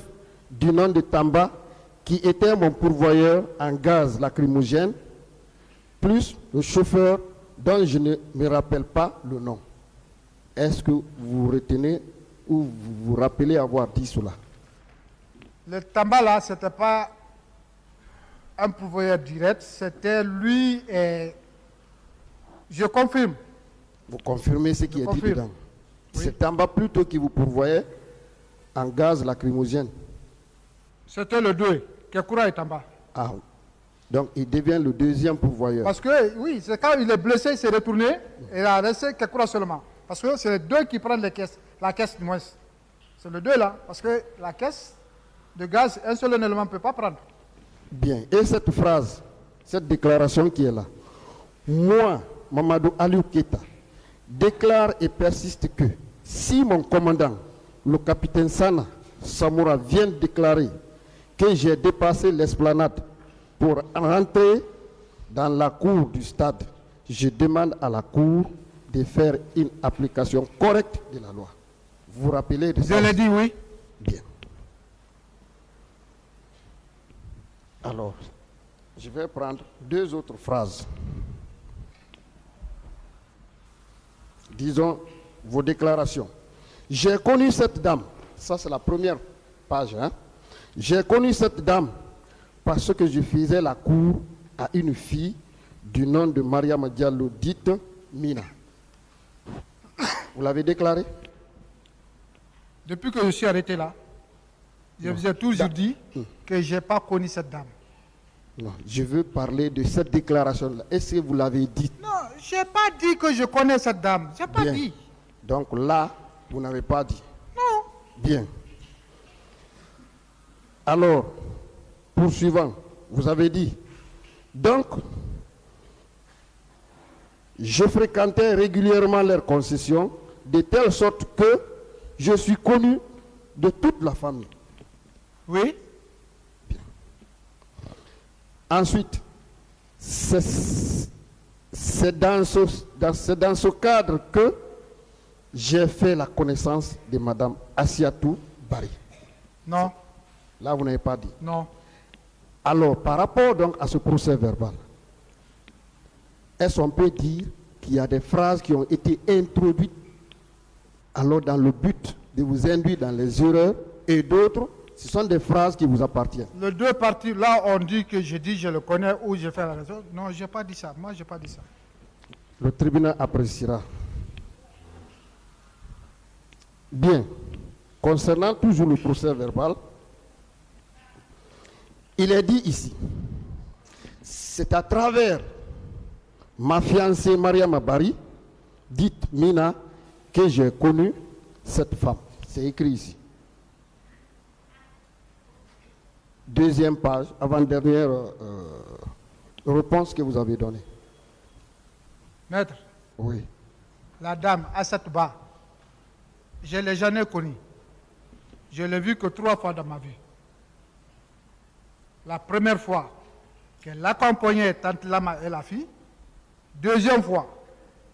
du nom de Tamba, qui était mon pourvoyeur en gaz lacrymogène, plus le chauffeur dont je ne me rappelle pas le nom. Est-ce que vous retenez ou vous vous rappelez avoir dit cela? Le Tamba là, ce n'était pas un pourvoyeur direct, c'était lui et... Je confirme. Vous confirmez ce qui est dit dedans? Oui. C'est Tamba plutôt qui vous pourvoyait en gaz lacrymogène. C'était le 2, Kekura et Tamba. Ah, donc il devient le deuxième pourvoyeur. Parce que, oui, c'est quand il est blessé, il s'est retourné, et il a resté Kekura seulement. Parce que c'est les deux qui prennent les caisses, la caisse du moins. C'est le 2 là, parce que la caisse de gaz, un seul élément ne peut pas prendre. Bien, et cette phrase, cette déclaration qui est là, moi, Mamadou Aliou Keita, déclare et persiste que si mon commandant, le capitaine Sana Samoura, vient déclarer que j'ai dépassé l'esplanade pour rentrer dans la cour du stade, je demande à la cour de faire une application correcte de la loi. Vous vous rappelez de ça? Je l'ai dit, oui. Bien. Alors, je vais prendre deux autres phrases. Disons vos déclarations. J'ai connu cette dame. Ça, c'est la première page. Hein? J'ai connu cette dame parce que je faisais la cour à une fille du nom de Mariama Diallo, dite Mina. Vous l'avez déclaré? Depuis que je suis arrêté là, je vous ai toujours dit que je n'ai pas connu cette dame. Non, je veux parler de cette déclaration-là. Est-ce que vous l'avez dit? Non, je n'ai pas dit que je connais cette dame. Je n'ai pas Bien. dit. Donc là, vous n'avez pas dit. Non. Bien. Alors, poursuivant, vous avez dit, donc, je fréquentais régulièrement leurs concessions, de telle sorte que je suis connu de toute la famille. Oui. Ensuite, c'est dans ce cadre que j'ai fait la connaissance de Mme Aïssatou Bari. Non. Là, vous n'avez pas dit. Non. Alors, par rapport donc à ce procès verbal, est-ce qu'on peut dire qu'il y a des phrases qui ont été introduites alors dans le but de vous induire dans les erreurs, et d'autres, ce sont des phrases qui vous appartiennent? Les deux parties, là, on dit que je dis je le connais ou je fais la raison. Non, je n'ai pas dit ça. Moi, je n'ai pas dit ça. Le tribunal appréciera. Bien. Concernant toujours le procès verbal, il est dit ici, c'est à travers ma fiancée Mariama Bari, dite Mina, que j'ai connu cette femme. C'est écrit ici. Deuxième page, avant-dernière réponse que vous avez donnée. Maître, Oui. la dame Aïssatou Ba, je ne l'ai jamais connue. Je l'ai vue que 3 fois dans ma vie. La première fois qu'elle accompagnait Tante Lama et la fille. Deuxième fois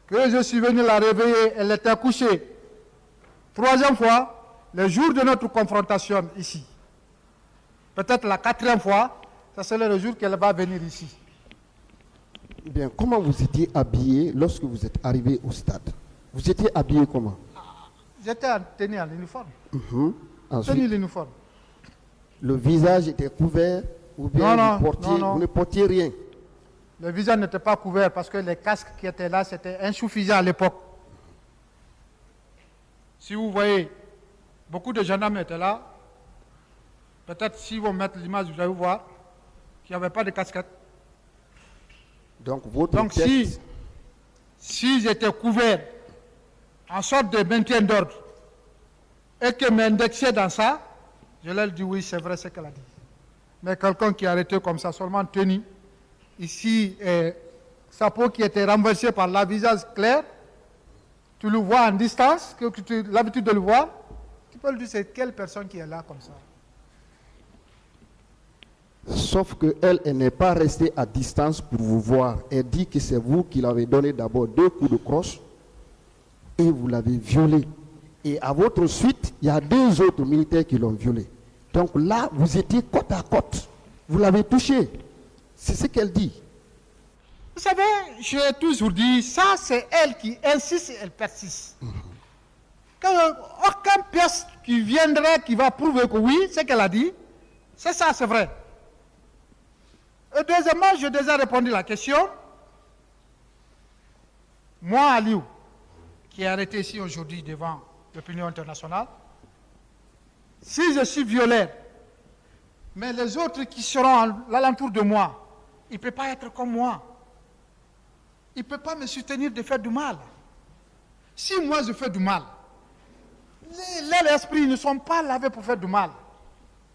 que je suis venu la réveiller, elle était couchée. Troisième fois, le jour de notre confrontation ici. Peut-être la 4e fois, ça serait le jour qu'elle va venir ici. Bien, comment vous étiez habillé lorsque vous êtes arrivé au stade? Vous étiez habillé comment? J'étais en tenue en uniforme. Ensuite, Tenue l'uniforme. Le visage était couvert ou bien Non, vous ne portiez rien? Le visage n'était pas couvert parce que les casques qui étaient là, c'était insuffisant à l'époque. Si vous voyez, beaucoup de gendarmes étaient là. Peut-être si vous mettez l'image, vous allez voir qu'il n'y avait pas de casquette. Donc, votre Donc texte... si j'étais couvert en sorte de maintien d'ordre et que m'indexait dans ça, je leur dis oui, c'est vrai ce qu'elle a dit. Mais quelqu'un qui est arrêté comme ça, seulement tenu, ici, sa peau qui était renversée par la visage clair, tu le vois en distance, que tu as l'habitude de le voir, tu peux lui dire c'est quelle personne qui est là comme ça. Sauf qu'elle n'est pas restée à distance pour vous voir. Elle dit que c'est vous qui l'avez donné d'abord 2 coups de crosse et vous l'avez violée. Et à votre suite, il y a 2 autres militaires qui l'ont violée. Donc là, vous étiez côte à côte. Vous l'avez touchée. C'est ce qu'elle dit. Vous savez, j'ai toujours dit, ça c'est elle qui insiste et elle persiste. Quand aucun pièce qui viendrait, qui va prouver que oui, ce qu'elle a dit, c'est ça, c'est vrai. Et deuxièmement, j'ai déjà répondu à la question. Moi, Aliou, qui est arrêté ici aujourd'hui devant l'opinion internationale, si je suis violé, mais les autres qui seront à l'alentour de moi, ils ne peuvent pas être comme moi. Ils ne peuvent pas me soutenir de faire du mal. Si moi je fais du mal, les esprits ne sont pas lavés pour faire du mal.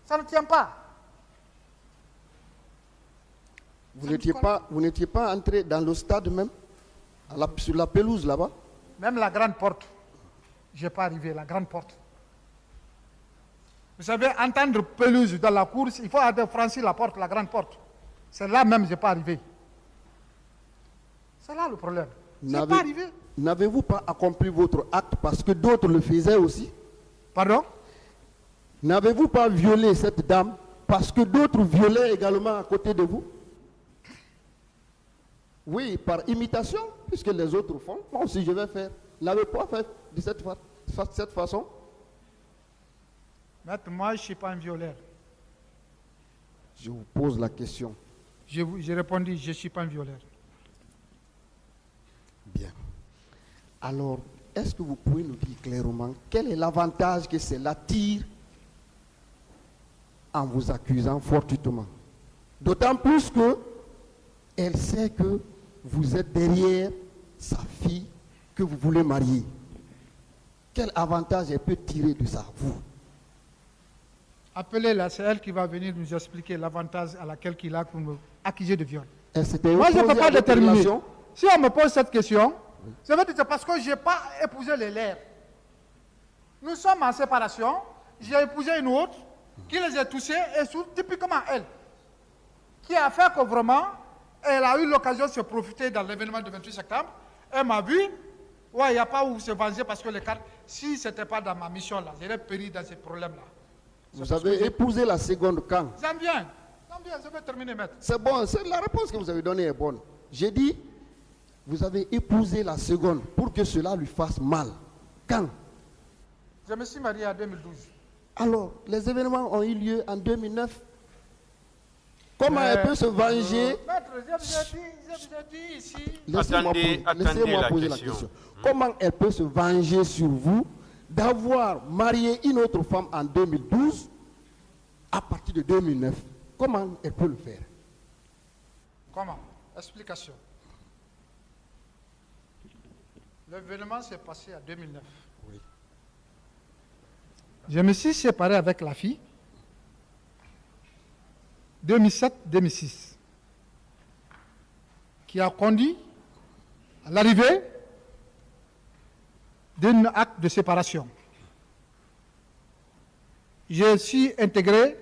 Ça ne tient pas. Vous n'étiez pas entré dans le stade même, sur la pelouse là-bas? Même la grande porte, je n'ai pas arrivé, la grande porte. Vous savez, entendre pelouse dans la course, il faut franchir la porte, la grande porte. C'est là même que je n'ai pas arrivé. C'est là le problème. Je n'ai pas arrivé. N'avez-vous pas accompli votre acte parce que d'autres le faisaient aussi? Pardon? N'avez-vous pas violé cette dame parce que d'autres violaient également à côté de vous? Oui, par imitation, puisque les autres font. Moi aussi, je vais faire. N'avez pas fait de cette façon? Maître, moi, je ne suis pas un violeur. Je vous pose la question. J'ai répondu, je ne suis pas un violeur. Bien. Alors, est-ce que vous pouvez nous dire clairement quel est l'avantage que cela tire en vous accusant fortement? D'autant plus que elle sait que vous êtes derrière sa fille que vous voulez marier. Quel avantage elle peut tirer de ça, vous? Appelez-la, c'est elle qui va venir nous expliquer l'avantage à laquelle il a pour me accuser de viol. Elle s'était Moi, je ne peux pas déterminer. relation? Si on me pose cette question, je vais dire c'est parce que je n'ai pas épousé les leurs. Nous sommes en séparation, j'ai épousé une autre qui les a touchés et typiquement elle, qui a fait que vraiment, elle a eu l'occasion de se profiter dans l'événement du 28 septembre. Elle m'a vu, ouais, il n'y a pas où se venger parce que les cartes, si ce n'était pas dans ma mission là, j'aurais péri dans ces problèmes-là. Vous avez épousé la seconde quand? J'en viens, je vais terminer, maître. C'est bon, la réponse que vous avez donnée est bonne. J'ai dit, vous avez épousé la seconde pour que cela lui fasse mal. Quand? Je me suis marié en 2012. Alors, les événements ont eu lieu en 2009. Comment elle peut se venger? Maître, j'ai dit ici. Laissez-moi poser la question. Comment elle peut se venger sur vous d'avoir marié une autre femme en 2012 à partir de 2009? Comment elle peut le faire? Comment? Explication. L'événement s'est passé en 2009. Oui. Je me suis séparé avec la fille 2007-2006, qui a conduit à l'arrivée d'un acte de séparation. Je suis intégré,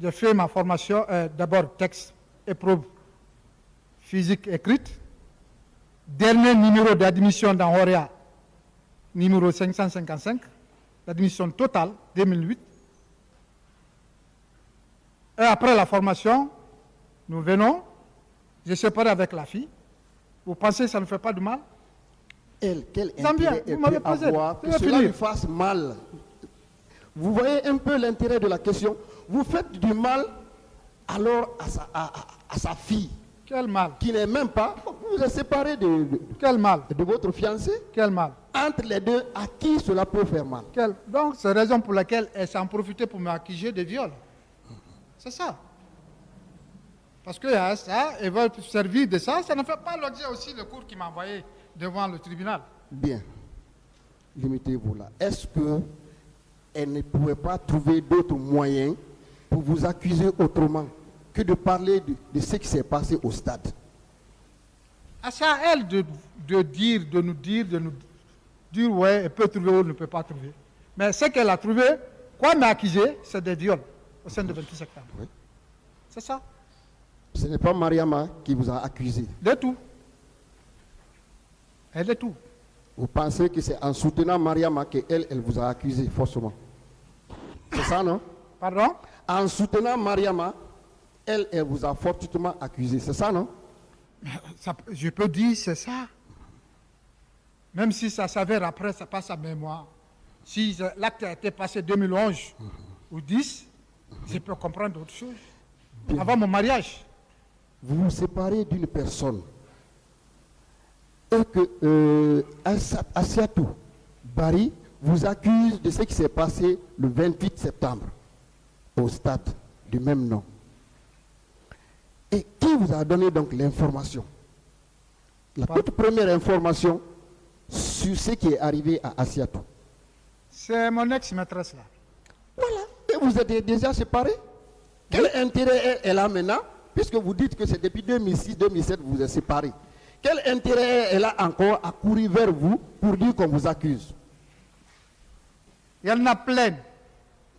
j'ai fait ma formation, d'abord texte, épreuve physique écrite, dernier numéro d'admission dans Horia, numéro 555, l'admission totale 2008. Et après la formation, nous venons, j'ai séparé avec la fille. Vous pensez que ça ne fait pas de mal? Quel intérêt elle peut avoir que cela lui fasse mal? Vous voyez un peu l'intérêt de la question. Vous faites du mal alors à sa fille. Quel mal? Qui n'est même pas... Vous êtes séparés de Quel mal? De votre fiancé. Quel mal? Entre les deux, à qui cela peut faire mal? Donc, c'est la raison pour laquelle elle s'en profitait pour m'accuser de viol. C'est ça. Parce que ça, elle va servir de ça. Ça ne fait pas l'objet aussi le cours qui m'a envoyé devant le tribunal. Bien. Limitez-vous là. Est-ce qu'elle ne pouvait pas trouver d'autres moyens pour vous accuser autrement que de parler de ce qui s'est passé au stade? C'est à elle de nous dire, ouais, elle peut trouver ou ne peut pas trouver. Mais ce qu'elle a trouvé, quoi m'accuser, c'est des viols au sein du 28 septembre. Oui. C'est ça. Ce n'est pas Mariama qui vous a accusé. De tout. Elle de tout. Vous pensez que c'est en soutenant Mariama qu'elle vous a accusé forcément? C'est ça, non? Pardon? En soutenant Mariama, elle vous a fortement accusé. C'est ça, non? Je peux dire c'est ça. Même si ça s'avère après, ça passe à mémoire. Si l'acte a été passé 2011 ou 10, je peux comprendre autre chose. Bien. Avant mon mariage. Vous vous séparez d'une personne et que Assiatou Bari vous accuse de ce qui s'est passé le 28 septembre au stade du même nom. Et qui vous a donné donc l'information? La toute première information sur ce qui est arrivé à Assiatou. C'est mon ex-maîtresse là. Voilà. Et vous êtes déjà séparés? Quel intérêt elle a maintenant? Puisque vous dites que c'est depuis 2006-2007 vous êtes séparés. Quel intérêt elle a encore à courir vers vous pour dire qu'on vous accuse? Il y en a plein.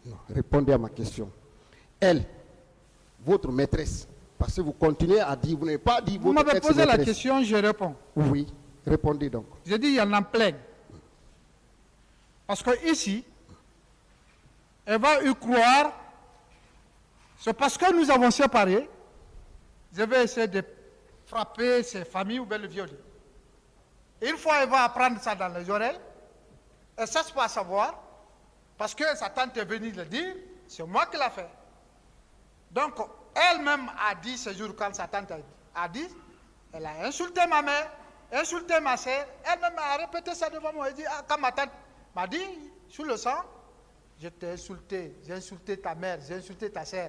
Non, répondez à ma question. Elle, votre maîtresse, parce que vous continuez à dire, vous n'avez pas dit votre maîtresse. Vous m'avez posé la question, je réponds. Oui, répondez donc. Je dis il y en a plein. Parce que ici, elle va y croire, c'est parce que nous avons séparé, je vais essayer de frapper ses familles ou bien le violer. Et une fois elle va apprendre ça dans les oreilles, elle ne cherche pas à savoir, parce que sa tante est venue le dire, c'est moi qui l'ai fait. Donc, elle-même a dit ce jour quand sa tante a dit, elle a insulté ma mère, insulté ma soeur, elle-même a répété ça devant moi. Elle dit, quand ma tante m'a dit, sous le sang, je t'ai insulté, j'ai insulté ta mère, j'ai insulté ta soeur.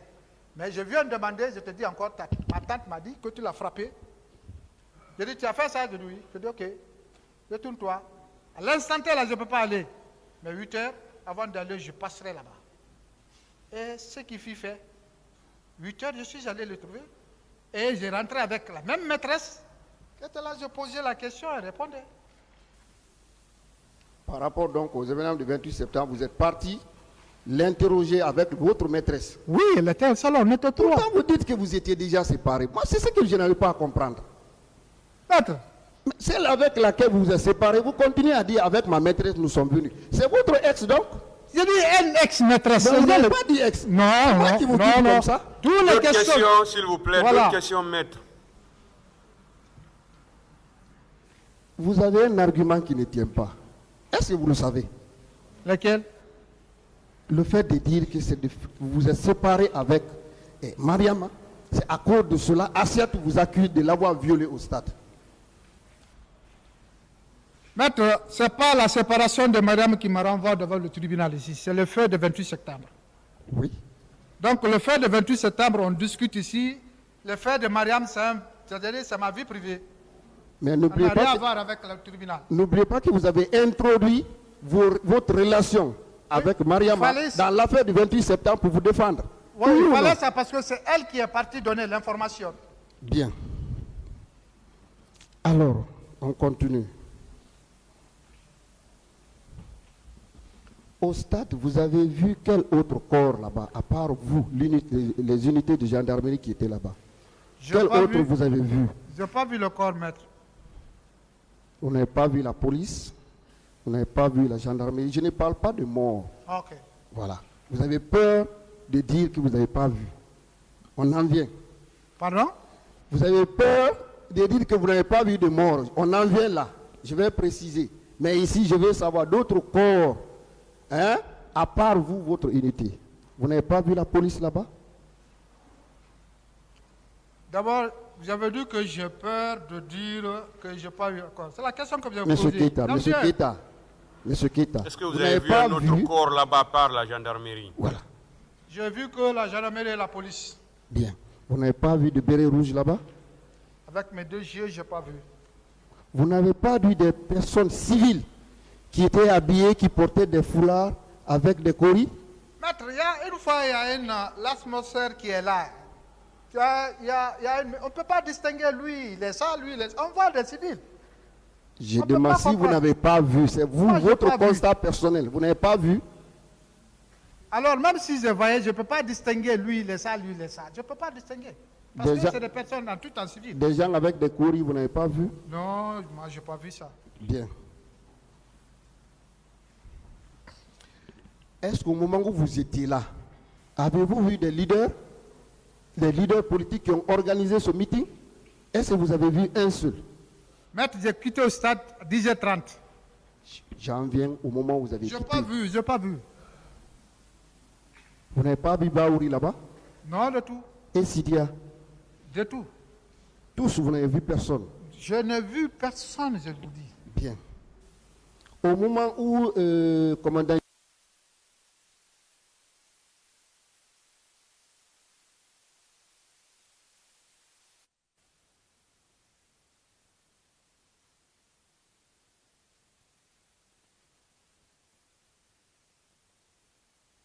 Mais je viens de demander, je te dis encore, ma tante m'a dit que tu l'as frappé. Je dis, tu as fait ça? Je dis oui. Je dis, ok, retourne-toi. À l'instant là, je ne peux pas aller. Mais 8 heures, avant d'aller, je passerai là-bas. Et ce qui fut fait, 8 heures, je suis allé le trouver. Et j'ai rentré avec la même maîtresse. Qui était là, je posais la question, elle répondait. Par rapport donc aux événements du 28 septembre, vous êtes parti l'interroger avec votre maîtresse. Oui, elle était au salon, on était trois. Pourtant, vous dites que vous étiez déjà séparés. Moi, c'est ce que je n'arrive pas à comprendre. Maître. Celle avec laquelle vous êtes séparés, vous continuez à dire avec ma maîtresse, nous sommes venus. C'est votre ex donc? J'ai dit une ex-maîtresse. Vous n'avez pas dit ex. Non, non, qui vous non, comme ça? D'autres questions, s'il vous plaît. Voilà. D'autres questions, maître. Vous avez un argument qui ne tient pas. Est-ce que vous le savez? Lequel? Le fait de dire que vous êtes séparés avec Mariama, c'est à cause de cela, Assiatou vous accuse de l'avoir violé au stade. Maître, ce n'est pas la séparation de Mariam qui me renvoie devant le tribunal ici, c'est le fait du 28 septembre. Oui. Donc le fait du 28 septembre, on discute ici, le fait de Mariam, c'est ma vie privée. Mais n'oubliez pas, avec le tribunal. N'oubliez pas que vous avez introduit votre relation avec Mariama dans l'affaire du 28 septembre pour vous défendre. Oui, il fallait ça parce que c'est elle qui est partie donner l'information. Bien. Alors, on continue. Au stade, vous avez vu quel autre corps là-bas, à part vous, les unités de gendarmerie qui étaient là-bas? Quel autre vous avez vu? Je n'ai pas vu le corps, maître. Vous n'avez pas vu la police? Vous n'avez pas vu la gendarmerie? Je ne parle pas de mort. Ok. Voilà. Vous avez peur de dire que vous n'avez pas vu. On en vient. Pardon? Vous avez peur de dire que vous n'avez pas vu de mort. On en vient là. Je vais préciser. Mais ici, je veux savoir d'autres corps à part vous, votre unité, vous n'avez pas vu la police là-bas? D'abord, vous avez dit que j'ai peur de dire que je n'ai pas vu encore. C'est la question que vous avez Monsieur posée. Keita, Monsieur Keita, Monsieur Keita. Est-ce que vous avez vu un autre corps là-bas par la gendarmerie? Voilà. J'ai vu que la gendarmerie et la police. Bien. Vous n'avez pas vu de béret rouge là-bas? Avec mes 2 yeux, je n'ai pas vu. Vous n'avez pas vu des personnes civiles qui étaient habillées, qui portaient des foulards avec des coris? Maître, une fois, il y a l'atmosphère qui est là. On ne peut pas distinguer lui, il est ça, lui, il est ça. On voit des civils. Je demande si vous n'avez pas vu. C'est vous, votre constat personnel. Vous n'avez pas vu? Alors, même si je voyais, je ne peux pas distinguer lui, il est ça, lui, il est ça. Je ne peux pas distinguer. Parce que c'est des personnes tout en civil. Des gens avec des coris, vous n'avez pas vu? Non, moi, je n'ai pas vu ça. Bien. Est-ce qu'au moment où vous étiez là, avez-vous vu des leaders politiques qui ont organisé ce meeting? Est-ce que vous avez vu un seul? Maître, j'ai quitté au stade à 10h30. J'en viens au moment où vous avez quitté. Je n'ai pas vu. Vous n'avez pas vu Baouri là-bas? Non, de tout. Et Sidia? De tout. Tous, vous n'avez vu personne? Je n'ai vu personne, je vous dis. Bien. Au moment où commandant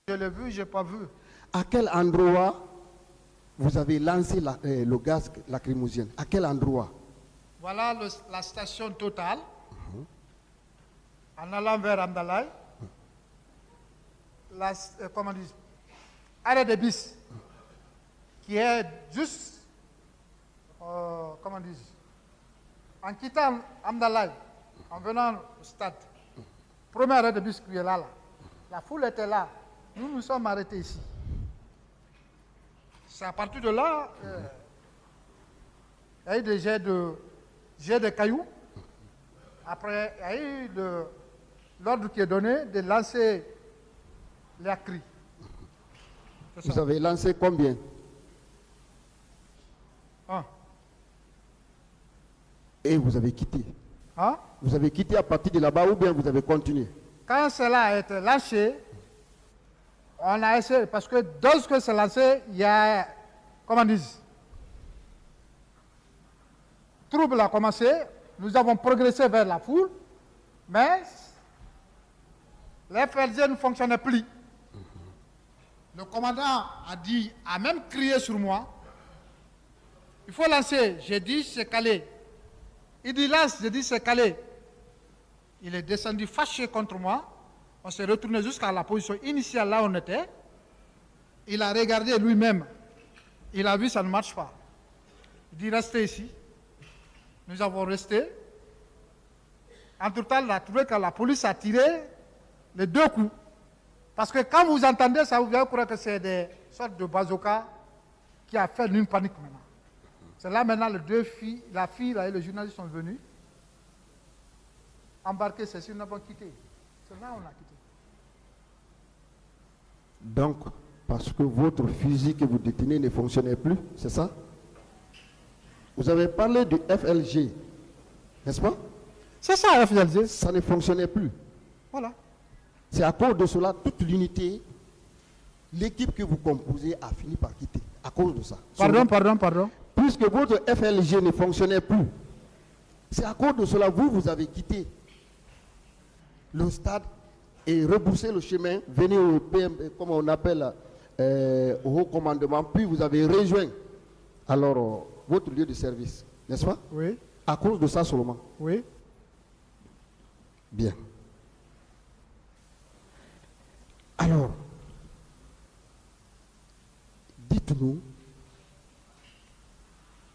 je l'ai vu, je n'ai pas vu. À quel endroit vous avez lancé le gaz lacrymogène? À quel endroit? Voilà la station Total. En allant vers Amdalaï. Comment on dit? Arrêt de bis. Qui est juste, comment on dit? En quittant Amdalaï, en venant au stade. Premier arrêt de bis qui est là. La foule était là. Nous nous sommes arrêtés ici. C'est à partir de là, il y a eu des jets de cailloux. Après, il y a eu l'ordre qui est donné de lancer les cris. Vous avez lancé combien? 1. Et vous avez quitté? Hein? Vous avez quitté à partir de là-bas ou bien vous avez continué? Quand cela a été lâché, on a essayé, parce que lorsque c'est lancé, il y a, comment on dit, trouble a commencé, nous avons progressé vers la foule, mais les FLG ne fonctionnaient plus. Le commandant a même crié sur moi, il faut lancer, j'ai dit c'est calé. Il dit lance, j'ai dit c'est calé. Il est descendu fâché contre moi. On s'est retourné jusqu'à la position initiale, là où on était. Il a regardé lui-même. Il a vu ça ne marche pas. Il dit restez ici. Nous avons resté. Entre-temps, il a trouvé que la police a tiré les 2 coups. Parce que quand vous entendez ça, vous allez croire que c'est des sortes de bazooka qui a fait une panique maintenant. C'est là maintenant les 2 filles, la fille là, et le journaliste sont venus. Embarquer ceci, nous avons quitté. C'est là où on a quitté. Donc, parce que votre fusil que vous détenez ne fonctionnait plus, c'est ça? Vous avez parlé du FLG, n'est-ce pas? C'est ça, FLG. Ça ne fonctionnait plus. Voilà. C'est à cause de cela, toute l'unité, l'équipe que vous composez a fini par quitter. À cause de ça. Pardon. Puisque votre FLG ne fonctionnait plus, c'est à cause de cela, vous avez quitté le stade et rebroussé le chemin, venez au PM, comme on appelle, au haut commandement, puis vous avez rejoint alors votre lieu de service, n'est-ce pas? Oui. À cause de ça seulement. Oui. Bien. Alors, dites-nous,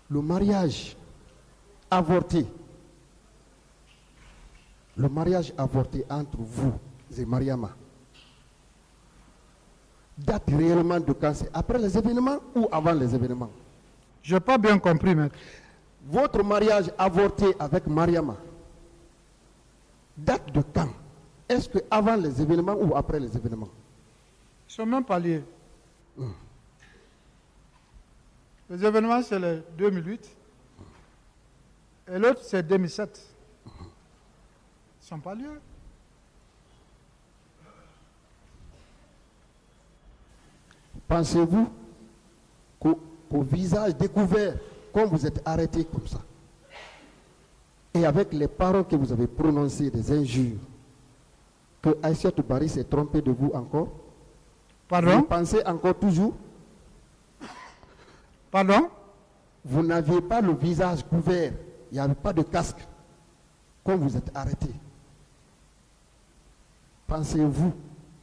le mariage avorté entre vous et Mariama date réellement de quand? C'est après les événements ou avant les événements? Je n'ai pas bien compris, maître. Votre mariage avorté avec Mariama date de quand? Est-ce que avant les événements ou après les événements? Ils ne sont même pas liés. Les événements, c'est le 2008. Et l'autre, c'est 2007. Ils ne sont pas liés. Pensez-vous qu'au visage découvert, quand vous êtes arrêté comme ça, et avec les paroles que vous avez prononcées, des injures, que Aïssatou Bari s'est trompé de vous encore? Pardon? Vous pensez encore toujours? Pardon? Vous n'aviez pas le visage couvert, il n'y avait pas de casque quand vous êtes arrêté. Pensez-vous,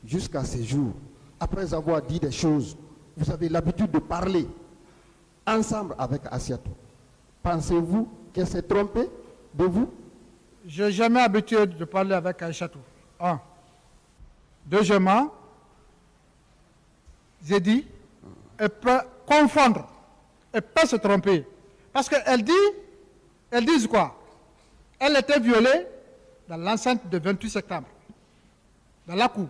jusqu'à ces jours, après avoir dit des choses, vous avez l'habitude de parler ensemble avec Aïssatou. Pensez-vous qu'elle s'est trompée de vous? Je n'ai jamais l'habitude de parler avec Aïssatou. Un. Deuxièmement, j'ai dit, elle peut confondre, elle peut se tromper. Parce qu'elle dit quoi? Elle était violée dans l'enceinte du 28 septembre, dans la cour.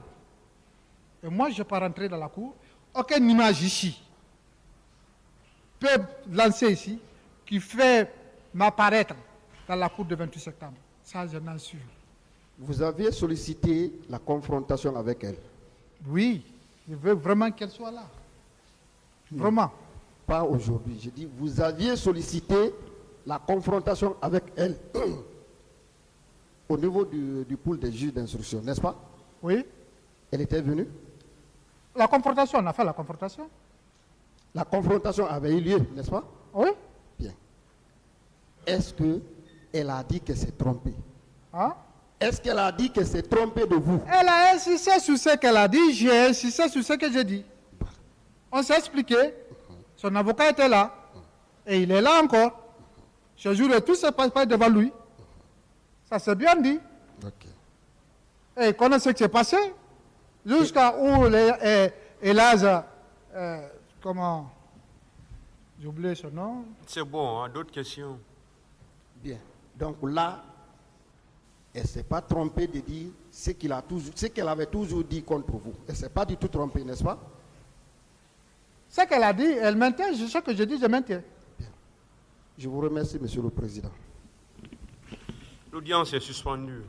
Et moi, je ne suis pas rentré dans la cour. Aucune image ici peut lancer ici qui fait m'apparaître dans la cour du 28 septembre. Ça, je n'en suis. Vous aviez sollicité la confrontation avec elle? Oui, je veux vraiment qu'elle soit là. Vraiment. Pas aujourd'hui. Je dis, vous aviez sollicité la confrontation avec elle au niveau du pool des juges d'instruction, n'est-ce pas? Oui. Elle était venue? La confrontation, on a fait la confrontation. La confrontation avait eu lieu, n'est-ce pas? Oui. Bien. Est-ce qu'elle a dit qu'elle s'est trompée? Hein? Est-ce qu'elle a dit qu'elle s'est trompée de vous? Elle a insisté sur ce qu'elle a dit, j'ai insisté sur ce que j'ai dit. On s'est expliqué, son avocat était là, et il est là encore. Ce jour-là, tout se passe pas devant lui. Ça s'est bien dit. Ok. Et il connaît ce qui s'est passé, jusqu'à où Elaz, comment, j'ai oublié son nom. C'est bon, hein? D'autres questions? Bien. Donc là, elle ne s'est pas trompée de dire ce qu'elle avait toujours dit contre vous. Elle ne s'est pas du tout trompée, n'est-ce pas? Ce qu'elle a dit, elle maintient, ce que je dis, je maintiens. Bien. Je vous remercie, Monsieur le Président. L'audience est suspendue.